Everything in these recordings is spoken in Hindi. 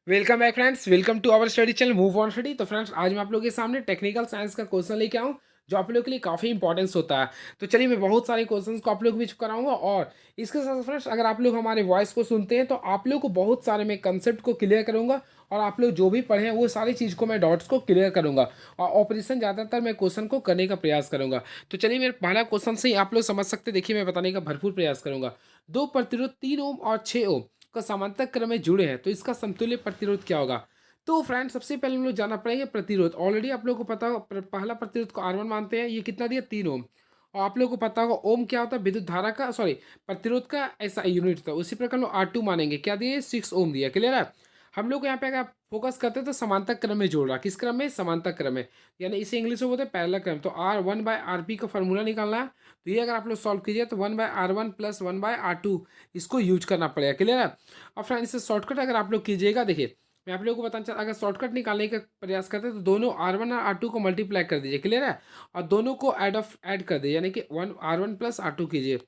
Welcome back friends, welcome to our study channel move on study. तो फ्रेंड्स, आज मैं आप लोगों के सामने टेक्निकल साइंस का क्वेश्चन लेके आऊँ जो आप लोगों के लिए काफ़ी इंपॉर्टेंस होता है। तो चलिए, मैं बहुत सारे क्वेश्चंस को आप लोग के बीच कराऊंगा और इसके साथ फ्रेंड्स, अगर आप लोग हमारे वॉइस को सुनते हैं तो आप लोग को बहुत सारे मैं कंसेप्ट को क्लियर करूंगा और आप लोग जो भी पढ़े हैं वो सारी चीज़ को मैं डॉट्स को क्लियर करूंगा और ऑपरेशन ज़्यादातर मैं क्वेश्चन को करने का प्रयास करूंगा। तो चलिए, मेरे पहला क्वेश्चन से ही आप लोग समझ सकते हैं। देखिए, मैं बताने का भरपूर प्रयास करूंगा। दो प्रतिरोध 3 ओम और 6 ओम का समांतर क्रम में जुड़े हैं तो इसका समतुल्य प्रतिरोध क्या होगा। तो फ्रेंड, सबसे पहले हम लोग जानना पड़ेंगे प्रतिरोध। ऑलरेडी आप लोगों को पता होगा, पहला प्रतिरोध को R1 मानते हैं। ये कितना दिया, 3 ओम। और आप लोगों को पता होगा ओम क्या होता है, विद्युत धारा का, सॉरी, प्रतिरोध का ऐसा यूनिट था। उसी प्रकार हम लोग R2 मानेंगे। क्या दिए, 6 ओम दिया। क्लियर है। हम लोग यहाँ पे अगर फोकस करते हैं तो समांतर क्रम में जोड़ रहा। किस क्रम में, समांतर क्रम में, यानी इसे इंग्लिश में बोलते हैं पैरेलल क्रम। तो R1/RP का फॉर्मूला निकालना है। तो ये अगर आप लोग सॉल्व कीजिए तो 1/R1 + 1/R2 इसको यूज करना पड़ेगा। क्लियर है। और फ्रेंड, इसे शॉर्टकट अगर आप लोग कीजिएगा, देखिए मैं आप लोगों को बताना चाहता, अगर शॉर्टकट निकालने का प्रयास करते हैं तो दोनों R1 और R2 को मल्टीप्लाई कर दीजिए। क्लियर है। और दोनों को ऐड कर दीजिए, यानी कि R1 + R2 कीजिए।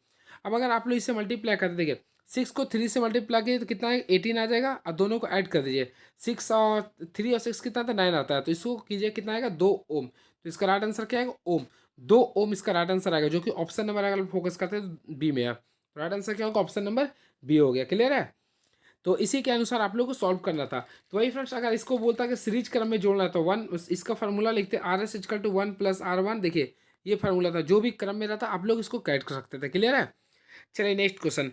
अब अगर आप लोग इसे मल्टीप्लाई करते, देखिए 6 को 3 से मल्टीप्लाई कीजिए तो कितना है, 18 आ जाएगा। और दोनों को ऐड कर दीजिए। 6 और 3 और 6 कितना था, 9 आता है। तो इसको कीजिए, कितना आएगा, 2 ओम। तो इसका राइट आंसर क्या आएगा, ओम। 2 ओम इसका राइट आंसर आएगा, जो कि ऑप्शन नंबर अगर फोकस करते हैं तो बी में है। राइट आंसर क्या होगा, ऑप्शन नंबर बी हो गया। क्लियर है। तो इसी के अनुसार आप लोग को सॉल्व करना था। तो वही फ्रेंड्स, अगर इसको बोलता है कि सीरीज क्रम में जोड़ना है तो इसका फार्मूला लिखते हैं RS = 1 + R1। देखिए, ये फार्मूला था, जो भी क्रम में रहता आप लोग इसको कैड कर सकते थे। क्लियर है। चलिए, नेक्स्ट क्वेश्चन।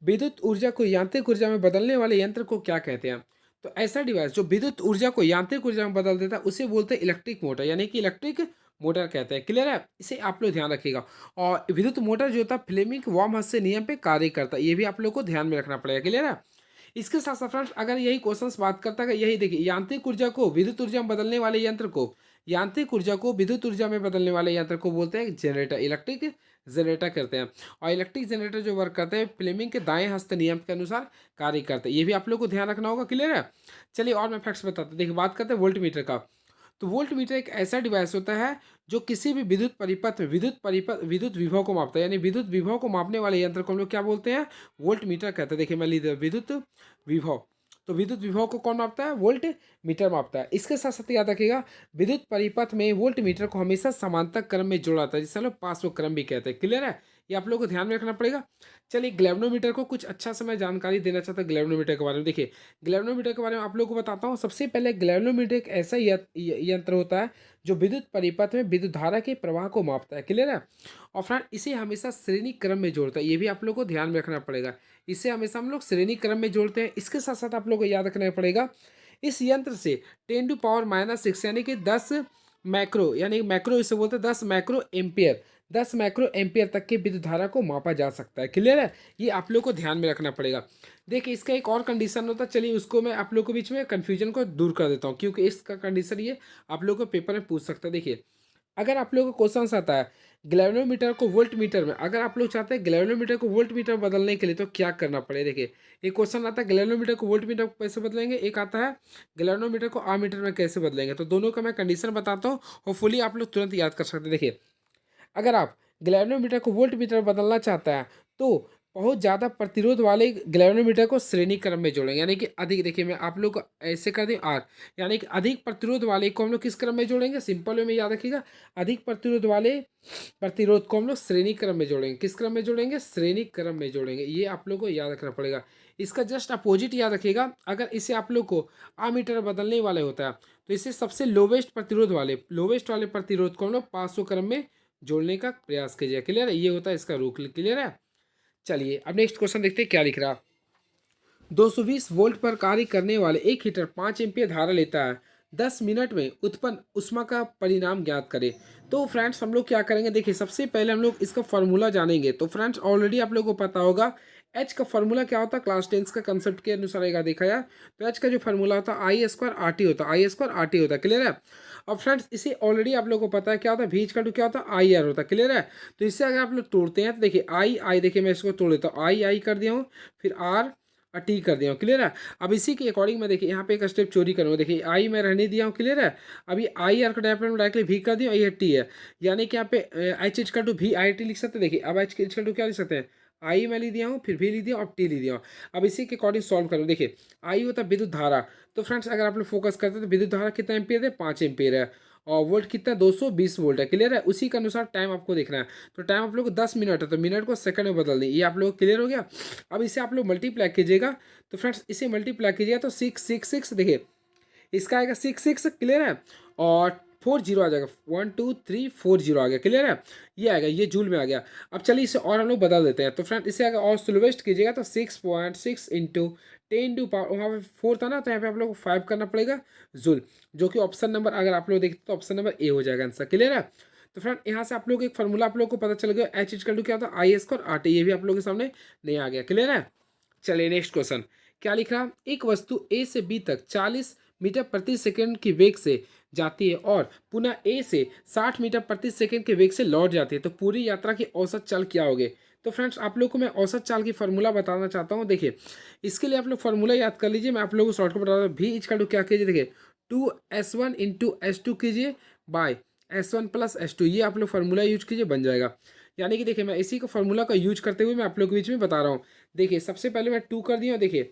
विद्युत ऊर्जा को यांत्रिक ऊर्जा में बदलने वाले यंत्र को क्या कहते हैं। तो ऐसा डिवाइस जो विद्युत ऊर्जा को यांत्रिक ऊर्जा में बदल देता है उसे बोलते हैं इलेक्ट्रिक मोटर, यानी कि इलेक्ट्रिक मोटर कहते हैं। क्लियर है। इसे आप लोग ध्यान रखिएगा। और विद्युत मोटर जो होता है फ्लेमिंग वार्महर्स्ट नियम पे कार्य करता है, ये भी आप लोग को ध्यान में रखना पड़ेगा। क्लियर है। इसके साथ साथ फ्रेंड्स, अगर यही क्वेश्चंस बात करता है, यही देखिए, यांत्रिक ऊर्जा को विद्युत ऊर्जा में बदलने वाले यंत्र को, यांत्रिक ऊर्जा को विद्युत ऊर्जा में बदलने वाले यंत्र को बोलते हैं जनरेटर, इलेक्ट्रिक जनरेटर करते हैं। और इलेक्ट्रिक जनरेटर जो वर्क करते हैं फ्लेमिंग के दाएं हस्त नियम के अनुसार कार्य करते हैं, ये भी आप लोग को ध्यान रखना होगा। क्लियर है। चलिए, और मैं फैक्ट्स बताता हूँ। देखिए, बात करते हैं वोल्ट मीटर का। तो वोल्ट मीटर एक ऐसा डिवाइस होता है जो किसी भी विद्युत विभव को मापता है, यानी विद्युत विभव को मापने वाले यंत्र को हम लोग क्या बोलते हैं, वोल्ट मीटर कहते हैं। देखिए, मैं लिख दिया विद्युत विभव। तो विद्युत विभव को कौन मापता है, वोल्ट मीटर मापता है। इसके साथ साथ याद रखिएगा, विद्युत परिपथ में वोल्ट मीटर को हमेशा समांतर क्रम में जोड़ा जाता है, जिसे हम लोग पार्श्व क्रम भी कहते हैं। क्लियर है। ये आप लोगों को ध्यान में रखना पड़ेगा। चलिए, ग्लैवनोमीटर को कुछ अच्छा से मैं जानकारी देना चाहता हूँ ग्लैवनोमीटर के बारे में। देखिए, ग्लैवनोमीटर के बारे में आप लोगों को बताता हूँ। सबसे पहले ग्लैवनोमीटर एक ऐसा यंत्र होता है जो विद्युत परिपथ में विद्युत धारा के प्रवाह को मापता है। क्लियर है। और फ्रेंड, इसे हमेशा श्रेणी क्रम में जोड़ता है, ये भी आप लोग को ध्यान में रखना पड़ेगा। इसे हमेशा हम लोग श्रेणी क्रम में जोड़ते हैं। इसके साथ साथ आप लोग को याद रखना पड़ेगा, इस यंत्र से 10⁻⁻⁶ यानी कि 10 मैक्रो, यानी मैक्रो इसे बोलते हैं 10 माइक्रो एम्पियर, 10 माइक्रो एम्पियर तक की विद्युत धारा को मापा जा सकता है। क्लियर है। ये आप लोग को ध्यान में रखना पड़ेगा। देखिए, इसका एक और कंडीशन होता है, चलिए उसको मैं आप लोग के बीच में कन्फ्यूजन को दूर कर देता हूँ, क्योंकि इसका कंडीशन ये आप लोग को पेपर में पूछ सकता है। देखिए, अगर आप लोगों को क्वेश्चन आता है ग्लैवनोमीटर को वोल्ट मीटर में, अगर आप लोग चाहते हैं ग्लैवनोमीटर को वोल्ट मीटर बदलने के लिए तो क्या करना पड़ेगा। देखिए, एक क्वेश्चन आता है ग्लैवनोमीटर को वोल्ट मीटर कैसे बदलेंगे, एक आता है ग्लैवनोमीटर को आर मीटर में कैसे बदलेंगे। तो दोनों का मैं कंडीशन बताता हूँ, होपफुली आप लोग तुरंत याद कर सकते हैं। देखिए, अगर आप ग्लैवनोमीटर को वोल्ट मीटर बदलना चाहता है तो बहुत ज़्यादा प्रतिरोध वाले ग्लैवनोमीटर को श्रेणी क्रम में जोड़ेंगे, यानी कि अधिक, देखिए मैं आप लोग को ऐसे कर दें आर, यानी कि अधिक प्रतिरोध वाले को हम लोग किस क्रम में जोड़ेंगे, सिंपल वे में याद रखिएगा, अधिक प्रतिरोध वाले प्रतिरोध को हम लोग श्रेणी क्रम में जोड़ेंगे। किस क्रम में जोड़ेंगे, श्रेणी क्रम में जोड़ेंगे। ये आप लोग को याद रखना पड़ेगा। इसका जस्ट अपोजिट याद रखिएगा, अगर इसे आप लोग को आमीटर बदलने वाले होता है तो इसे सबसे लोवेस्ट वाले प्रतिरोध को हम लोग 500 क्रम में जोड़ने का प्रयास कीजिए। क्लियर है। ये होता है इसका रूल। क्लियर है। चलिए, अब नेक्स्ट क्वेश्चन देखते हैं क्या लिख रहा। 220 वोल्ट पर कार्य करने वाले एक हीटर 5 एम्पीयर धारा लेता है। 10 मिनट में उत्पन्न ऊष्मा का परिणाम ज्ञात करें। तो फ्रेंड्स, हम लोग क्या करेंगे, देखिए सबसे पहले हम लोग इसका फॉर्मूला जानेंगे। तो फ्रेंड्स, ऑलरेडी आप लोगों को पता होगा एच का फॉर्मूला क्या होता है, क्लास 10 का कंसेप्ट के अनुसार एक देखा जाए तो एच का जो फॉर्मूला होता है I² RT होता है, I² RT होता है। क्लियर है। और फ्रेंड्स, इसे ऑलरेडी आप लोगों को पता है क्या होता है, V इक्वल टू क्या होता है, IR होता है। क्लियर है। तो इससे अगर आप लोग तोड़ते हैं तो देखिए आई, देखिए मैं इसको तोड़ देता हूँ, आई कर दिया हूँ, फिर आर और टी कर दिया हूँ। क्लियर है। अब इसी के अकॉर्डिंग मैं देखिए यहाँ पे एक स्टेप चोरी करूँगा। देखिए, आई मैं रहने दिया हूँ। क्लियर है। अभी आई आर का डायरेक्टली भी कर दिया, ये टी है, यानी कि यहाँ पे H equal to V IT लिख सकते हैं। देखिए, अब एच इक्वल टू क्या लिख सकते हैं, आई मैं लिख दिया हूँ, फिर भी लिख दिया और टी लिख दिया हूँ। अब इसी के अकॉर्डिंग सॉल्व करूँ। देखिए आई होता है विद्युत धारा, तो फ्रेंड्स अगर आप लोग फोकस करते हैं तो विद्युत धारा कितना एम्पियर है, 5 एम्पियर है, और वोल्ट कितना 220 वोल्ट है। क्लियर है। उसी के अनुसार टाइम आपको देखना है, तो टाइम आप लोग को 10 मिनट है, तो मिनट को सेकंड में बदल दें। ये आप लोग क्लियर हो गया। अब इसे आप लोग मल्टीप्लाई कीजिएगा, तो फ्रेंड्स इसे मल्टीप्लाई कीजिएगा तो 666, देखिए इसका आएगा 66। क्लियर है। और 40 आ जाएगा, 1 2 3 4 0 आ गया। क्लियर है। ये आएगा, ये जूल में आ गया। अब चलिए इसे और हम लोग बदल देते हैं, तो फ्रेंड इसे अगर और स्लोवेस्ट कीजिएगा तो 6.6 इंटू 10 टू पावर, वहाँ पे 4 था ना, तो यहाँ पे आप लोग को 5 करना पड़ेगा जूल, जो कि ऑप्शन नंबर अगर आप लोग देखते तो ऑप्शन नंबर ए हो जाएगा आंसर। क्लियर है। तो फ्रेंड यहाँ से आप लोग एक फार्मूला आप लोग को पता चल गया, एच इक्वल टू क्या होता है, आई स्क्वायर आर टी। ये भी आप लोग के सामने नहीं आ गया। क्लियर है। चलिए नेक्स्ट क्वेश्चन क्या लिख रहा है, एक वस्तु ए से बी तक 40 मीटर प्रति सेकंड की वेग से जाती है और पुनः ए से 60 मीटर प्रति सेकंड के वेग से लौट जाती है, तो पूरी यात्रा की औसत चाल क्या होगी। तो फ्रेंड्स आप लोग को मैं औसत चाल की फार्मूला बताना चाहता हूँ। देखिए इसके लिए आप लोग फार्मूला याद कर लीजिए, मैं आप लोगों को शॉर्टकट बता दूँ। भी इक्वल टू क्या कीजिए, देखिए 2s1 इंटू S2 कीजिए बाय S1 प्लस S2, ये आप लोग फार्मूला यूज कीजिए, बन जाएगा। यानी कि देखिए मैं इसी को फार्मूला का यूज करते हुए मैं आप लोग के बीच में बता रहा हूँ। देखिए सबसे पहले मैं 2 कर दिया, देखिए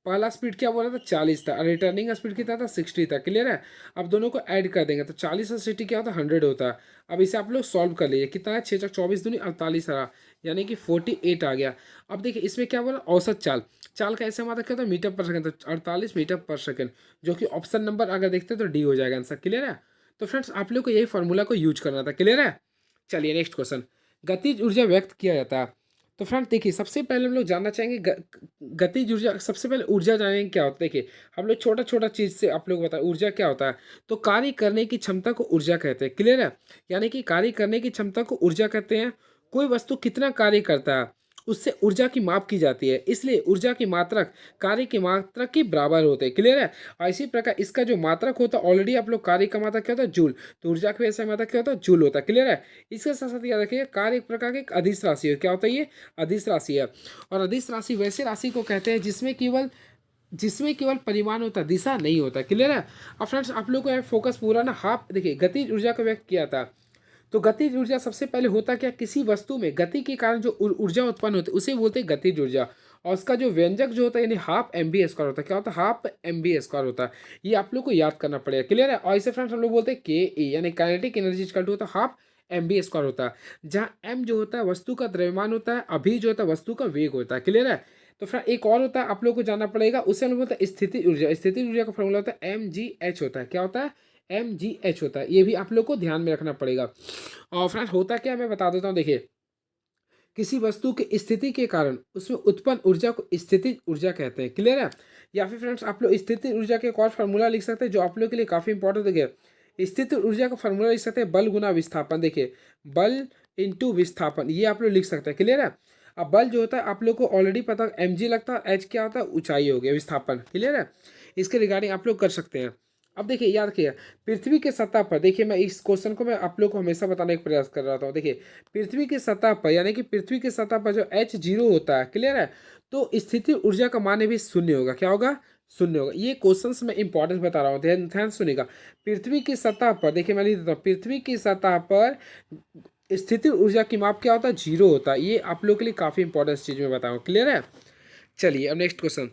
पहला स्पीड क्या बोला था, 40 था, और रिटर्निंग का स्पीड कितना था, 60 था। क्लियर है। अब दोनों को ऐड कर देंगे तो 40 और 60 क्या होता है, 100 होता है। अब इसे आप लोग सॉल्व कर लीजिए, कितना है, 6 × 24 दूनी 48 रहा, यानी कि 48 आ गया। अब देखिए इसमें क्या बोला, औसत चाल, चाल का ऐसे हमारा क्या होता है, मीटर पर सेकंड, तो 48 मीटर पर सेकंड, जो कि ऑप्शन नंबर अगर देखते हैं तो डी हो जाएगा आंसर। क्लियर है। तो फ्रेंड्स आप लोग को यही फॉर्मूला को यूज करना था। क्लियर है। चलिए नेक्स्ट क्वेश्चन, गतिज ऊर्जा व्यक्त किया जाता है। तो फ्रेंड देखिए सबसे पहले हम लोग जानना चाहेंगे गतिज ऊर्जा, सबसे पहले ऊर्जा जानेंगे क्या होता है। देखिए हम लोग छोटा छोटा चीज़ से आप लोग बताएं ऊर्जा क्या होता है। तो कार्य करने की क्षमता को ऊर्जा कहते हैं। क्लियर है। यानी कि कार्य करने की क्षमता को ऊर्जा कहते हैं। कोई वस्तु कितना कार्य करता है उससे ऊर्जा की माप की जाती है, इसलिए ऊर्जा की मात्रक कार्य की मात्रक के बराबर होते हैं। क्लियर है। और इसी प्रकार इसका जो मात्रक होता है, ऑलरेडी आप लोग कार्य का मात्रक क्या होता है, जूल, तो ऊर्जा का वैसा मात्रक क्या होता है, जूल होता है। क्लियर है। इसके साथ साथ याद रखिए कार्य एक प्रकार की एक अदिश राशि है। क्या होता है ये, अदिश राशि है। और अदिश राशि वैसे राशि को कहते हैं जिसमें केवल परिमाण होता है, दिशा नहीं होता। क्लियर है। अब फ्रेंड्स आप लोग को फोकस पूरा ना हाफ, देखिए गतिज ऊर्जा का व्यक्त किया था। तो गतिज ऊर्जा सबसे पहले होता क्या, किसी वस्तु में गति के कारण जो ऊर्जा उत्पन्न होती है उसे बोलते हैं गतिज ऊर्जा। और उसका जो व्यंजक जो होता है यानी हाफ mv² होता है। क्या होता है, हाफ mv² होता है। ये आप लोग को याद करना पड़ेगा। क्लियर है। और इसे फ्रेंड्स हम लोग बोलते हैं के ई, यानी काइनेटिक एनर्जी इक्वल टू होता है हाफ mv² होता है। जहाँ m जो होता है वस्तु का द्रव्यमान होता है, अभी जो होता है वस्तु का वेग होता है। क्लियर है। तो फ्रेंड एक और होता है आप लोग को जानना पड़ेगा, उसे हम लोग बोलते हैं स्थिति ऊर्जा। स्थिति ऊर्जा का फॉर्मूला होता है mgh होता है। क्या होता है, mgh होता है। ये भी आप लोग को ध्यान में रखना पड़ेगा। और फ्रेंड्स होता क्या है मैं बता देता हूँ। देखिए किसी वस्तु की स्थिति के कारण उसमें उत्पन्न ऊर्जा को स्थितिज ऊर्जा कहते हैं। क्लियर है। या फिर फ्रेंड्स आप लोग स्थिति ऊर्जा के एक और फार्मूला लिख सकते हैं जो आप लोग के लिए काफ़ी इंपॉर्टेंट है। स्थिति ऊर्जा का फार्मूला लिख सकते हैं बल गुना विस्थापन। देखिए बल इंटू विस्थापन, ये आप लोग लिख सकते हैं। क्लियर है। अब बल जो होता है आप लोग को ऑलरेडी पता है mg लगता है, एच क्या होता है, ऊंचाई हो गया, विस्थापन। क्लियर है। इसके रिगार्डिंग आप लोग कर सकते हैं। अब देखिए याद रखिए पृथ्वी के सतह पर, देखिए मैं इस क्वेश्चन को मैं आप लोग को हमेशा बताने का प्रयास कर रहा था। देखिए पृथ्वी की सतह पर, यानी कि पृथ्वी की सतह पर जो H0 होता है, क्लियर है, तो स्थिति ऊर्जा का मान भी शून्य होगा। क्या होगा, शून्य होगा। ये क्वेश्चंस में इंपॉर्टेंस बता रहा हूँ, ध्यान ध्यान सुनिएगा। पृथ्वी की सतह पर, देखिए मैं लिख देता हूँ, पृथ्वी की सतह पर स्थिति ऊर्जा की माप क्या होता है, 0 होता है। ये आप लोग के लिए काफ़ी इंपॉर्टेंट चीज़ में बताऊँ। क्लियर है। चलिए अब नेक्स्ट क्वेश्चन,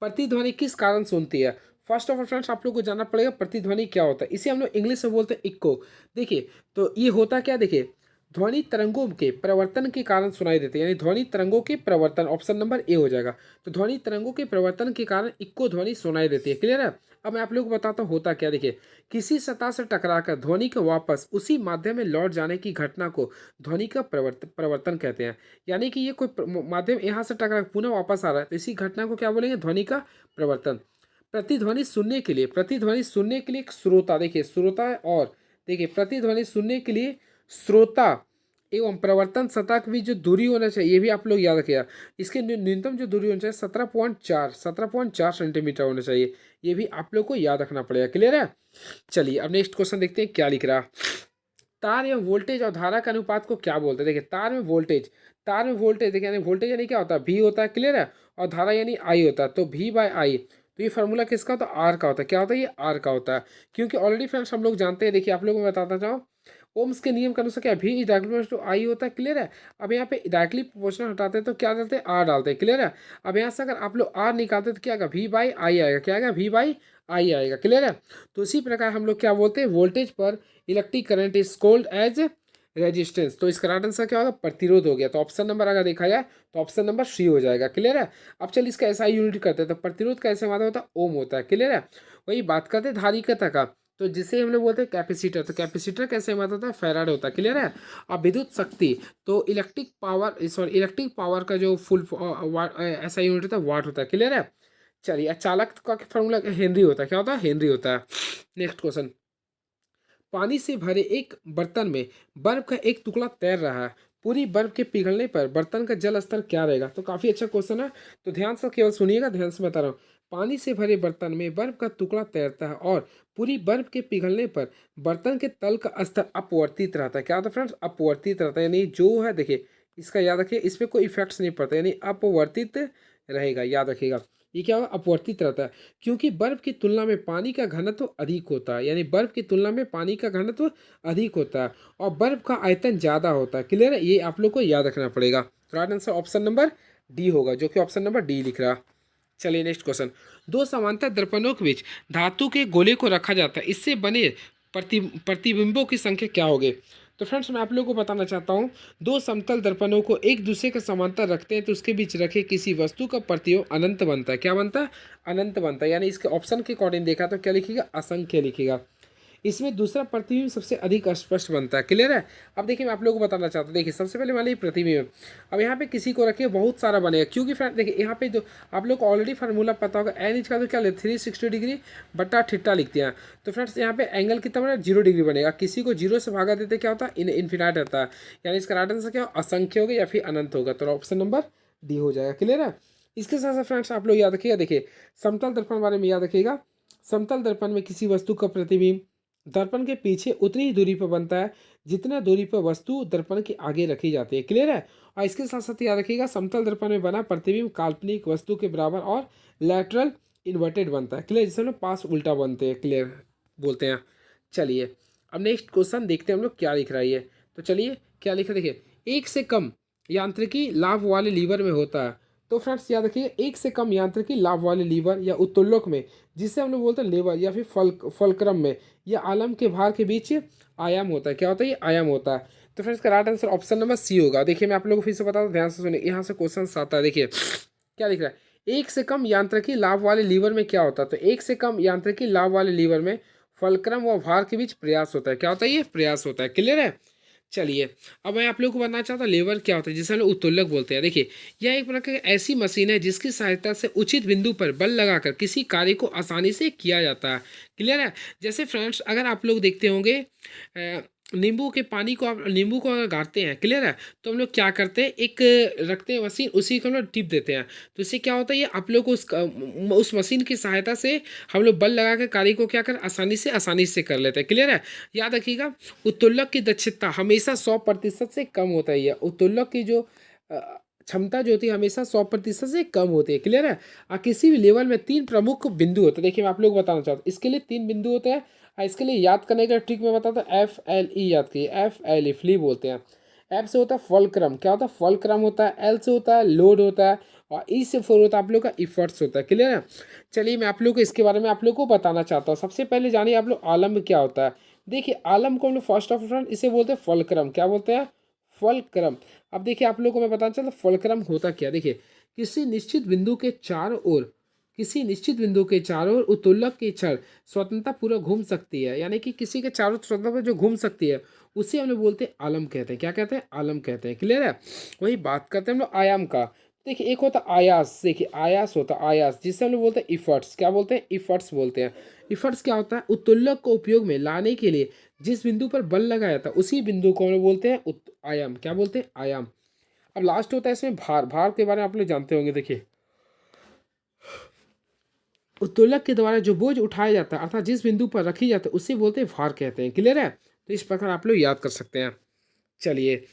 प्रतिध्वनि किस कारण सुनती है। फर्स्ट ऑफ ऑल फ्रेंड्स आप लोग को जानना पड़ेगा प्रतिध्वनि क्या होता है। इसे हम लोग इंग्लिश में बोलते हैं इक्को। देखिए तो ये होता क्या, देखिए ध्वनि तरंगों के प्रवर्तन के कारण सुनाई देते हैं, यानी ध्वनि तरंगों के प्रवर्तन, ऑप्शन नंबर ए हो जाएगा। तो ध्वनि तरंगों के प्रवर्तन के कारण इक्को ध्वनि सुनाई देती है। क्लियर है। अब मैं आप लोग को बताता हूँ होता क्या। देखिए किसी सतह से टकराकर ध्वनि के वापस उसी माध्यम में लौट जाने की घटना को ध्वनि का प्रवर्तन कहते हैं। यानी कि ये कोई माध्यम यहाँ से टकरा पुनः वापस आ रहा है, तो इसी घटना को क्या बोलेंगे, ध्वनि का प्रवर्तन। प्रतिध्वनि सुनने के लिए एक श्रोता, देखिए श्रोता है, और देखिए प्रतिध्वनि सुनने के लिए श्रोता एवं प्रवर्तन सतह की भी जो दूरी होना चाहिए, ये भी आप लोग याद रखिएगा। इसके न्यूनतम जो दूरी होनी चाहिए 17.4 सेंटीमीटर होना चाहिए। ये भी आप लोग को याद रखना पड़ेगा। क्लियर है। चलिए अब नेक्स्ट क्वेश्चन देखते हैं क्या लिख रहा। तार एवं वोल्टेज और धारा के अनुपात को क्या बोलते हैं। देखिए तार में वोल्टेज देखिए, यानी वोल्टेज यानी क्या होता है, वी होता है। क्लियर है। और धारा यानी आई होता है, तो वी बाय आई। तो ये फार्मूला किसका होता है, आर का होता है। क्या होता है, ये आर का होता है। क्योंकि ऑलरेडी फ्रेंड्स हम लोग जानते हैं, देखिए आप लोगों को बताता चाहूँ, ओम्स के नियम के अनुसार क्या V is directly to I होता है, क्लियर है। अब यहाँ पे डायरेक्टली प्रोपोर्शनल हटाते हैं तो क्या डालते हैं, R डालते हैं, क्लियर है। अब यहाँ से अगर आप लोग R निकालते हैं तो क्या आएगा, V बाई आई आएगा, क्या आएगा, V बाई आई आएगा, क्लियर है। तो इसी प्रकार हम लोग क्या बोलते हैं, voltage per electric current is called as resistance. तो इसका राइट आंसर क्या होगा, प्रतिरोध हो गया। तो ऑप्शन नंबर अगर देखा जाए तो ऑप्शन नंबर सी हो जाएगा, क्लियर है। अब चल इसका ऐसा यूनिट करते हैं, तो प्रतिरोध का ऐसा मात्रा होता है ओम होता है, क्लियर है। वही बात करते हैं धारिकता का, तो जिसे हम लोग बोलते हैं कैपेसिटर, तो कैपेसिटर कैसे मात्रा होता है, फैराड होता है, क्लियर है। अब विद्युत शक्ति, तो electric power, sorry electric power का जो फुल ऐसा यूनिट होता है वाट होता है, क्लियर है। चलिए चालक का फॉर्मूला हेनरी होता है, क्या होता है, हेनरी होता है। नेक्स्ट क्वेश्चन, पानी से भरे एक बर्तन में बर्फ का एक टुकड़ा तैर रहा है, पूरी बर्फ के पिघलने पर बर्तन का जल स्तर क्या रहेगा। तो काफी अच्छा क्वेश्चन है, तो ध्यान से केवल सुनिएगा, ध्यान से बता रहा हूँ। पानी से भरे बर्तन में बर्फ का टुकड़ा तैरता है और पूरी बर्फ के पिघलने पर बर्तन के तल का स्तर अपवर्तित रहता है, क्या होता है फ्रेंड्स, अपवर्तित रहता है। यानी जो है देखिए, इसका याद रखिए, इसमें कोई इफेक्ट्स नहीं पड़ता, यानी अपवर्तित रहेगा, याद रखिएगा। ये क्या होगा, अपवर्तित रहता है, क्योंकि बर्फ की तुलना में पानी का घनत्व अधिक होता है, यानी बर्फ की तुलना में पानी का घनत्व अधिक होता है और बर्फ का आयतन ज़्यादा होता है, क्लियर है। ये आप लोग को याद रखना पड़ेगा। Right answer option number D होगा, जो कि ऑप्शन नंबर डी लिख रहा। चलिए नेक्स्ट क्वेश्चन, दो समांतर दर्पणों के बीच धातु के गोले को रखा जाता है, इससे बने प्रतिबिंबों की संख्या क्या होगी। तो फ्रेंड्स मैं आप लोगों को बताना चाहता हूँ, दो समतल दर्पणों को एक दूसरे के समांतर रखते हैं तो उसके बीच रखे किसी वस्तु का प्रतिबिंब अनंत बनता है, क्या बनता है, अनंत बनता है। यानी इसके ऑप्शन के अकॉर्डिंग देखा तो क्या लिखिएगा, असंख्य लिखिएगा। इसमें दूसरा प्रतिबिंब सबसे अधिक स्पष्ट बनता है, क्लियर है। अब देखिए मैं आप लोगों को बताना चाहता हूँ, देखिए सबसे पहले मान लीजिए प्रतिबिंब, अब यहाँ पे किसी को रखिए बहुत सारा बनेगा, क्योंकि फ्रेंड देखिए यहाँ पे जो आप लोग को ऑलरेडी फार्मूला पता होगा, एन इंच का तो क्या ले 360 डिग्री बट्टा थीटा लिखते हैं। तो फ्रेंड्स यहाँ पे एंगल कितना बना, 0 डिग्री बनेगा, किसी को 0 से भागा देते क्या होता है, इनफिनाइट रहता है। यानी इसका राइट आंसर क्या, असंख्य होगा या फिर अनंत होगा, तो ऑप्शन नंबर डी हो जाएगा, क्लियर है। इसके साथ साथ फ्रेंड्स आप लोग याद रखिएगा, देखिए समतल दर्पण बारे में याद रखिएगा। समतल दर्पण में किसी वस्तु का प्रतिबिंब दर्पण के पीछे उतनी ही दूरी पर बनता है जितना दूरी पर वस्तु दर्पण के आगे रखी जाती है, क्लियर है। और इसके साथ साथ याद रखिएगा, समतल दर्पण में बना प्रतिबिंब काल्पनिक वस्तु के बराबर और लैटरल इन्वर्टेड बनता है, क्लियर, जिसे हम लोग पास उल्टा बनते हैं, क्लियर बोलते हैं। चलिए अब नेक्स्ट क्वेश्चन देखते हैं हम लोग क्या लिख रहा है ये। तो चलिए क्या लिखा, देखिए एक से कम यांत्रिकी लाभ वाले लीवर में होता है। तो फ्रेंड्स याद रखिए, एक से कम यांत्रिकी लाभ वाले लीवर या उत्तोलक में, जिसे हम लोग बोलते हैं लेवर या फिर फलक्रम में, या आलम के भार के बीच आयाम होता है, क्या होता है, ये आयाम होता है। तो फ्रेंड्स का right answer option number C होगा। देखिए मैं आप लोगों को फिर से बता दूं, ध्यान से सुनिए, यहाँ से क्वेश्चन आता है, देखिए क्या लिख रहा है, एक से कम यांत्रिकी लाभ वाले लीवर में क्या होता है। तो एक से कम यांत्रिकी लाभ वाले लीवर में फलक्रम व भार के बीच प्रयास होता है, क्या होता है, ये प्रयास होता है, क्लियर है। चलिए अब मैं आप लोगों को बताना चाहता हूँ लेवर क्या होता है, जिसे हम लोग उत्तोलक बोलते हैं। देखिए यह एक प्रकार की ऐसी मशीन है जिसकी सहायता से उचित बिंदु पर बल लगाकर किसी कार्य को आसानी से किया जाता है, क्लियर है। जैसे फ्रेंड्स अगर आप लोग देखते होंगे, नींबू के पानी को, आप नींबू को अगर गाड़ते हैं, क्लियर है, तो हम लोग क्या करते हैं, एक रखते हैं मशीन, उसी को हम लोग टिप देते हैं। तो इससे क्या होता है, ये आप लोग को उस मशीन की सहायता से हम लोग बल लगा कर कार्य को क्या कर आसानी से कर लेते हैं, क्लियर है। याद रखिएगा, उत्तोलक की दक्षता हमेशा 100% से कम होता है। उत्तोलक की जो क्षमता जो होती है हमेशा 100% से कम होती है, क्लियर है। और किसी भी लेवल में 3 प्रमुख बिंदु होते हैं। देखिए मैं आप लोग बताना चाहता हूँ, इसके लिए 3 बिंदु होते हैं। इसके लिए याद करने का ट्रिक मैं बताता हूँ, FLE याद कीजिए, FLE फ्ली बोलते हैं। F से होता है फलक्रम, क्या होता है, फलक्रम होता है। L से होता है लोड होता है, और E से फोर होता है आप लोग का इफर्ट्स होता है, क्लियर है। चलिए मैं आप लोग को इसके बारे में आप लोग को बताना चाहता हूँ। सबसे पहले जानिए आप लोग आलम क्या होता है। देखिए आलम को हम लोग फर्स्ट ऑफ ऑल इसे बोलते हैं फलक्रम, क्या बोलते हैं, फलक्रम। अब देखिए आप लोग को मैं बताना चाहता हूँ फलक्रम होता क्या। देखिए किसी निश्चित बिंदु के चारों ओर, किसी निश्चित बिंदु के चारों ओर उत्तोलक की छड़ स्वतंत्रता पूर्वक घूम सकती है, यानी कि किसी के चारों स्वतंत्रता जो घूम सकती है उसे हम लोग बोलते हैं आलम कहते हैं, क्या कहते हैं, आलम कहते हैं, क्लियर है। वही बात करते हैं हम लोग आयाम का। देखिए एक होता है आयास, देखिए आयास होता है आयास, जिसे हम लोग बोलते हैं इफर्ट्स, क्या बोलते हैं, इफर्ट्स बोलते हैं। इफर्ट्स क्या होता है, उत्तोलक को उपयोग में लाने के लिए जिस बिंदु पर बल लगाया था उसी बिंदु को हम लोग बोलते हैं आयाम, क्या बोलते हैं, आयाम। अब लास्ट होता है इसमें भार। भार के बारे में आप लोग जानते होंगे। देखिए उत्तोलक के द्वारा जो बोझ उठाया जाता है अर्थात जिस बिंदु पर रखी जाती है उसे बोलते हैं भार कहते हैं, क्लियर है। तो इस प्रकार आप लोग याद कर सकते हैं। चलिए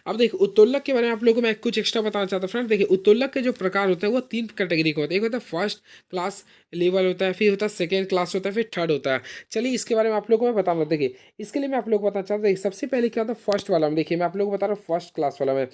अब देखिए उत्तोलक के बारे में आप लोगों को मैं कुछ एक्स्ट्रा बताना चाहता हूँ फ्रेंड। देखिए उत्तोलक के जो प्रकार होते हैं वो तीन कैटेगरी के होते हैं। एक होता है फर्स्ट क्लास लेवल होता है, फिर होता है सेकेंड क्लास होता है, फिर थर्ड होता है। चलिए इसके बारे में आप लोगों को मैं बताऊंगा। देखिए इसके लिए मैं आप लोगों को बताना चाहता हूँ। सबसे पहले क्या होता है फर्स्ट वाला में, देखिए मैं आप लोगों को बता रहा हूँ फर्स्ट क्लास वाला में।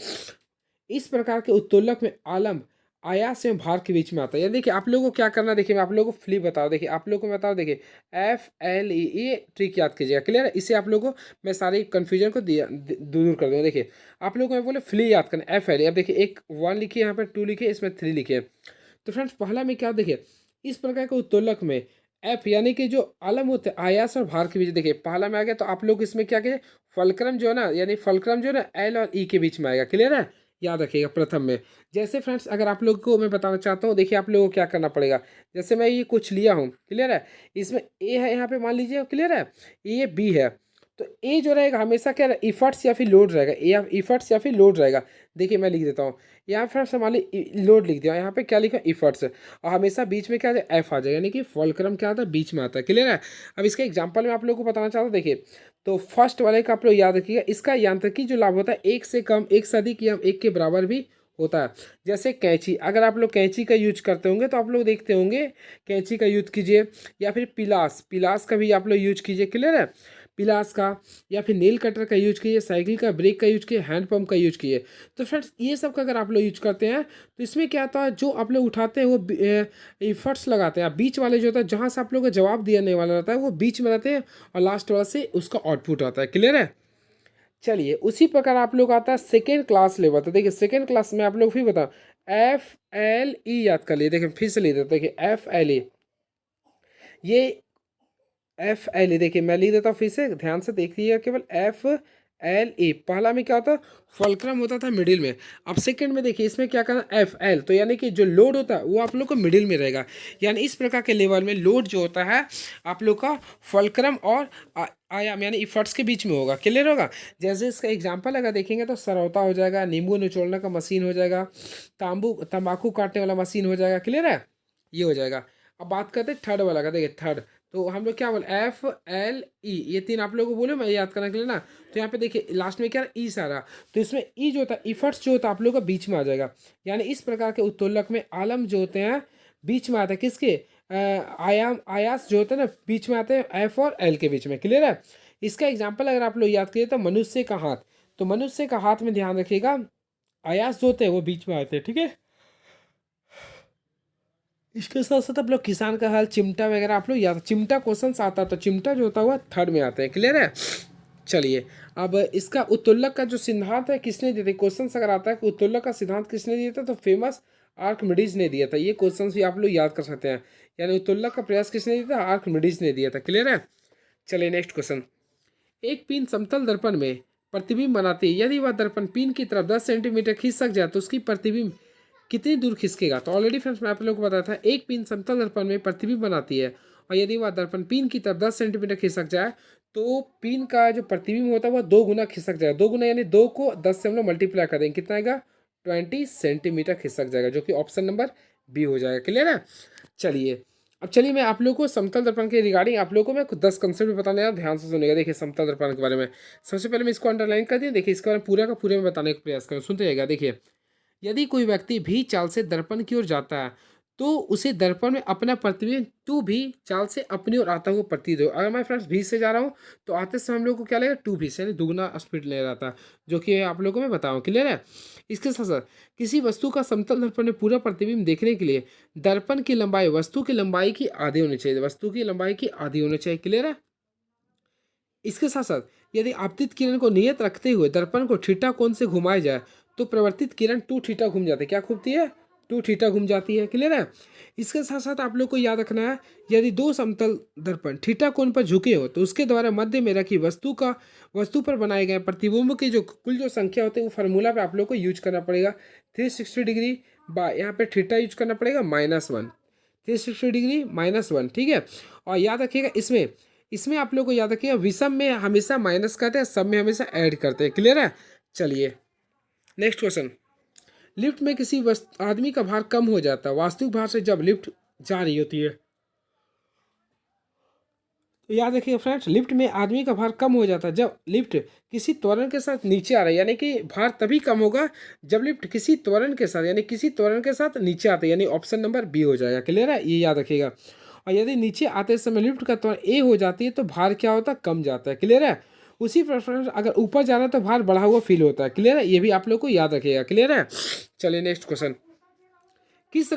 इस प्रकार के उत्तोलक में आलम आयास एवं भार के बीच में आता है। या देखिए आप लोगों को क्या करना है, देखिए मैं आप लोगों को फ्लिप बताओ। देखिए आप लोगों को मैं बताओ, देखिए FLE ये ट्रिक याद कीजिएगा, क्लियर है। इससे आप लोगों को मैं सारी कन्फ्यूजन को दूर कर दूंगा। देखिए आप लोगों को मैं बोले फ्ली याद करना FLE। अब देखिए एक 1 लिखिए, यहाँ पर 2 लिखिए, इसमें 3 लिखिए। तो फ्रेंड्स पहला में क्या, देखिए इस प्रकार के उत्तोलक में एफ यानी कि जो आलम होते हैं आयास और भार के बीच, देखिए पहला में आ गया तो आप लोग इसमें क्या करें, फलक्रम जो है ना, यानी फलक्रम जो है ना एल और ई के बीच में आएगा, क्लियर है। याद रखिएगा प्रथम में। जैसे फ्रेंड्स अगर आप लोग को मैं बताना चाहता हूँ, देखिए आप लोगों को क्या करना पड़ेगा। जैसे मैं ये कुछ लिया हूँ, क्लियर है, इसमें ए है यहाँ पे मान लीजिए, क्लियर है, ये बी है। तो ए जो रहेगा हमेशा क्या रहेगा, इफर्ट्स या फिर लोड रहेगा, ए इफर्ट्स या फिर लोड रहेगा। देखिए मैं लिख देता हूँ, यहाँ फ्रेंड्स हमारे लोड लिख दिया, यहाँ पे क्या लिखा इफर्ट्स, और हमेशा बीच में क्या एफ आ जाएगा, यानी कि फॉलक्रम क्या आता है बीच में आता है, क्लियर है। अब इसका एग्जांपल मैं आप लोगों को बताना चाहता हूँ। देखिए तो फर्स्ट वाले का आप लोग याद रखिएगा, इसका यांत्रिकी जो लाभ होता है एक से कम, एक से अधिक या एक के बराबर भी होता है। जैसे कैंची, अगर आप लोग कैंची का यूज करते होंगे तो आप लोग देखते होंगे कैंची का यूज कीजिए, या फिर पिलास पिलास का भी आप लोग यूज कीजिए, क्लियर है, पिलास का, या फिर नेल कटर का यूज कीजिए, साइकिल का ब्रेक का यूज कीजिए, हैंड पंप का यूज कीजिए। तो फ्रेंड्स ये सब का अगर आप लोग यूज करते हैं तो इसमें क्या होता है, जो आप लोग उठाते हैं वो इफर्ट्स लगाते हैं, बीच वाले जो होता है जहाँ से आप लोग का जवाब देने वाला रहता है वो बीच में रहते हैं, और लास्ट वाला से उसका आउटपुट आता है, क्लियर है। चलिए उसी प्रकार आप लोग आता है सेकेंड क्लास लेवल। तो देखिए सेकेंड क्लास में आप लोग फिर बताओ FLE याद कर लिए, देखिए फिर से ले देते, देखिए FLE, ये FLE, देखिए मैं लिख देता हूँ फिर से, ध्यान से देखिएगा, केवल FLE। पहला में क्या होता है फलक्रम होता था मिडिल में। अब सेकंड में देखिए इसमें क्या करना FL, तो यानी कि जो लोड होता है वो आप लोग को मिडिल में रहेगा। यानी इस प्रकार के लेवल में लोड जो होता है आप लोग का फलक्रम और आयाम यानी इफर्ट्स के बीच में होगा, क्लियर होगा। जैसे इसका एग्जाम्पल अगर देखेंगे तो सरौता हो जाएगा, नींबू निचोड़ने का मशीन हो जाएगा, तंबाकू काटने वाला मशीन हो जाएगा, क्लियर है, ये हो जाएगा। अब बात करते हैं थर्ड वाला का, देखिए थर्ड, तो हम लोग क्या बोले FLE, ये तीन आप लोगों को बोले मैं याद करने के लिए ना। तो यहाँ पे देखिए लास्ट में क्या ई सारा, तो इसमें ई जो होता है इफर्ट्स जो होता है आप लोगों का बीच में आ जाएगा। यानी इस प्रकार के उत्तोलक में आलम जो होते हैं बीच में आते हैं, किसके आयाम आयास जो होते हैं ना बीच में आते हैं F और L के बीच में, क्लियर है। इसका एग्जाम्पल अगर आप लोग याद करिए तो मनुष्य का हाथ, तो मनुष्य का हाथ में ध्यान रखिएगा आयास जो होते हैं वो बीच में आते हैं, ठीक है। इसके साथ साथ आप लोग किसान का हल, चिमटा वगैरह आप लोग याद, चिमटा क्वेश्चन आता है तो चिमटा जो होता हुआ थर्ड में आता है, क्लियर है। चलिए अब इसका उत्तोलक का जो सिद्धांत है किसने दिया था, क्वेश्चन अगर आता है कि उत्तोलक का सिद्धांत किसने दिया था, तो फेमस आर्किमिडीज ने दिया था। ये क्वेश्चन भी आप लोग याद कर सकते हैं। यानी उत्तोलक का प्रयास किसने दिया था, आर्किमिडीज ने दिया था, क्लियर है। चलिए नेक्स्ट क्वेश्चन, एक पिन समतल दर्पण में प्रतिबिंब बनाती है, यदि वह दर्पण पिन की तरफ 10 सेंटीमीटर खिसक जाए तो उसकी प्रतिबिंब कितनी दूर खिसकेगा। तो ऑलरेडी फ्रेंड्स मैं आप लोगों को बताया था, एक पिन समतल दर्पण में प्रतिबिंब बनाती है, और यदि वह दर्पण पिन की तरफ 10 सेंटीमीटर खिसक जाए तो पिन का जो प्रतिबिंब होता है वह 2 गुना खिसक जाएगा। 2 गुना यानी 2 को 10 से हम लोग मल्टीप्लाई कर देंगे, कितना आएगा 20 सेंटीमीटर खिसक जाएगा, जो कि ऑप्शन नंबर बी हो जाएगा, क्लियर है। चलिए अब चलिए मैं आप लोगों को समतल दर्पण के रिगार्डिंग आप लोगों को मैं कुछ 10 कंसेप्ट बताने यार, ध्यान से सुनिएगा। देखिए समतल दर्पण के बारे में सबसे पहले मैं इसको अंडरलाइन कर दिया, देखिए इसके बारे में पूरा का पूरे में बताने का प्रयास करूँ, सुनते जाएगा। देखिए यदि कोई व्यक्ति भी चाल से दर्पण की ओर जाता है तो उसे दर्पण में अपना प्रतिबिंब टू भी चाल से अपनी ओर आता हुआ प्रतीत हो। अगर मैं फ्रेंड्स भी से जा रहा हूँ तो आते समय हम लोग को क्या लगेगा, टू भी से, यानी दुगना स्पीड ले रहा था, जो कि आप लोगों को मैं बताऊँ, क्लियर है। इसके साथ साथ किसी वस्तु का समतल दर्पण में पूरा प्रतिबिंब देखने के लिए दर्पण की लंबाई वस्तु की लंबाई की आधी होनी चाहिए, वस्तु की लंबाई की आधी होनी चाहिए, क्लियर है। इसके साथ साथ यदि आपतित किरण को नियत रखते हुए दर्पण को थीटा कोण से घुमाया जाए तो प्रवर्तित किरण 2 थीटा घूम जाती है, क्या घूमती है 2 थीटा घूम जाती है, क्लियर है। इसके साथ साथ आप लोग को याद रखना है, यदि दो समतल दर्पण थीटा कोण पर झुके हो तो उसके द्वारा मध्य में रखी वस्तु पर बनाए गए प्रतिबिंब की जो कुल जो संख्या होती है वो फार्मूला पे आप लोग को यूज करना पड़ेगा। 360 डिग्री बाय यहाँ पे थीटा यूज करना पड़ेगा -1, 360 डिग्री -1, ठीक है। और याद रखिएगा इसमें इसमें आप लोग को याद रखिएगा विषम में हमेशा माइनस करते हैं, सब में हमेशा ऐड करते हैं, क्लियर है। चलिए नेक्स्ट क्वेश्चन, लिफ्ट में किसी आदमी का भार कम हो जाता है वास्तविक भार से जब लिफ्ट जा रही होती है तो याद रखिएगा फ्रेंड्स, लिफ्ट में आदमी का भार कम हो जाता है जब लिफ्ट किसी त्वरण के साथ नीचे आ रहा है, यानी कि भार तभी कम होगा जब लिफ्ट किसी त्वरण के साथ, यानी किसी त्वरण के साथ नीचे आता है, यानी ऑप्शन नंबर बी हो जाएगा। क्लियर है, ये याद रखिएगा। और यदि नीचे आते समय लिफ्ट का त्वरण ए हो जाती है तो भार क्या होता है, कम जाता है। क्लियर है। उसी पर फ्रेंड्स अगर ऊपर जा रहा है तो भार बढ़ा हुआ फील होता है। क्लियर है, ये भी आप लोग को याद रखिएगा। क्लियर है। चलिए नेक्स्ट क्वेश्चन। किस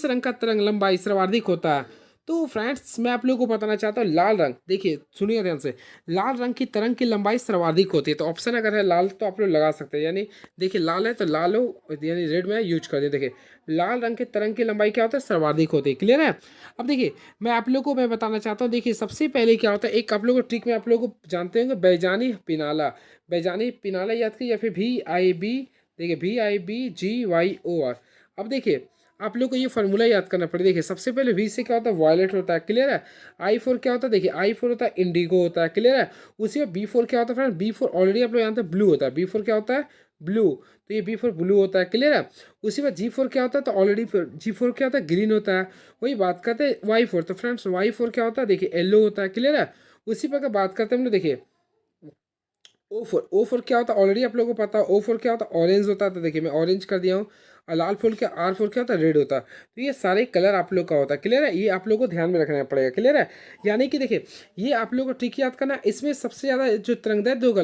रंग का तरंग लंबाई सर्वाधिक होता है? तो फ्रेंड्स मैं आप लोगों को बताना चाहता हूँ, लाल रंग। देखिए सुनिए ध्यान से, लाल रंग की तरंग की लंबाई सर्वाधिक होती है। तो ऑप्शन अगर है लाल तो आप लोग लगा सकते हैं, यानी देखिए लाल है तो लाल हो, यानी रेड में यूज कर दिए। देखिए लाल रंग की तरंग की लंबाई क्या होता है, सर्वाधिक होती है। क्लियर है। अब देखिए मैं बताना चाहता हूँ, देखिए सबसे पहले क्या होता है, एक आप लोग को ट्रिक में आप लोग को जानते होंगे, बैजानी पिनाला। बैजानी पिनाला याद करिए, या फिर VIB, देखिए VIBGYOR। अब देखिए आप लोग को ये फार्मूला याद करना पड़ेगा। देखिए सबसे पहले वी से क्या होता है, वॉयलेट होता है। क्लियर है। I4 क्या होता है, देखिए I4 होता है इंडिगो होता है। क्लियर है। उसी में B4 क्या होता है फ्रेंड, B4 ऑलरेडी आप लोग जानते हैं ब्लू होता है। B4 क्या होता है, ब्लू। तो ये B4 ब्लू होता है। क्लियर है। उसी में G4 क्या होता है, तो ऑलरेडी G4 क्या होता है, ग्रीन होता है। वही बात करते हैं Y4, तो फ्रेंड्स Y4 क्या होता है, देखिए येलो होता है। क्लियर है। उसी पर बात करते हैं हम लोग, देखिए O4 क्या होता है, ऑलरेडी आप लोगों को पता है। O4 क्या होता है, ऑरेंज होता है। तो देखिए मैं ऑरेंज कर दिया हूँ। और R4 क्या होता है, रेड होता है। तो ये सारे कलर आप लोग का होता है। क्लियर है, ये आप लोग को ध्यान में रखना पड़ेगा। क्लियर है। यानी कि देखिए ये आप लोग को ट्रिक याद करना, इसमें सबसे ज़्यादा जो तरंगदैर्ध्य होगा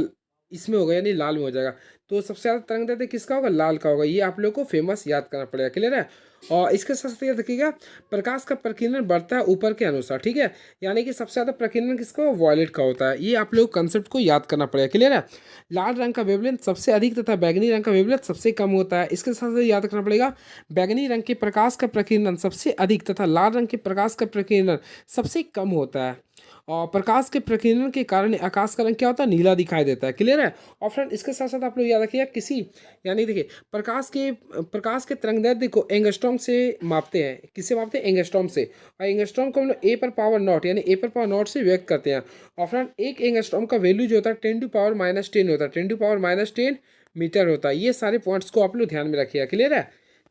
इसमें होगा, यानी लाल में हो जाएगा। तो सबसे ज़्यादा तरंगदैर्ध्य किसका होगा, लाल का होगा। ये आप लोग को फेमस याद करना पड़ेगा। क्लियर है। और इसके साथ साथ याद रखिएगा, प्रकाश का प्रकीर्णन बढ़ता है ऊपर के अनुसार। ठीक है। यानी कि सबसे ज़्यादा प्रकीर्णन किसका, वॉयलेट का होता है। ये आप लोग कंसेप्ट को याद करना पड़ेगा। क्लियर है। लाल रंग का वेवलेंथ सबसे अधिक तथा बैगनी रंग का वेवलेंथ सबसे कम होता है। इसके साथ साथ याद रखना पड़ेगा, बैगनी रंग के प्रकाश का प्रकीर्णन सबसे अधिक तथा लाल रंग के प्रकाश का प्रकीर्णन सबसे कम होता है। और प्रकाश के प्रकीर्णन के कारण आकाश का रंग क्या होता है, नीला दिखाई देता है। क्लियर है। और फ्रेंड इसके साथ साथ आप लोग याद रखिएगा, किसी यानी देखिए प्रकाश के तरंगदैर्ध्य को एंगस्ट्रॉम से मापते हैं। किससे मापते हैं, एंगस्ट्रॉम से। और एंगस्ट्रॉम को हम लोग A/0 यानी A/0 से व्यक्त करते हैं। और फ्रेंड एक एंगस्ट्रॉम का वैल्यू जो होता है 10⁻⁻10 होता है, 10⁻10 मीटर होता है। ये सारे पॉइंट्स को आप लोग ध्यान में रखिएगा। क्लियर है।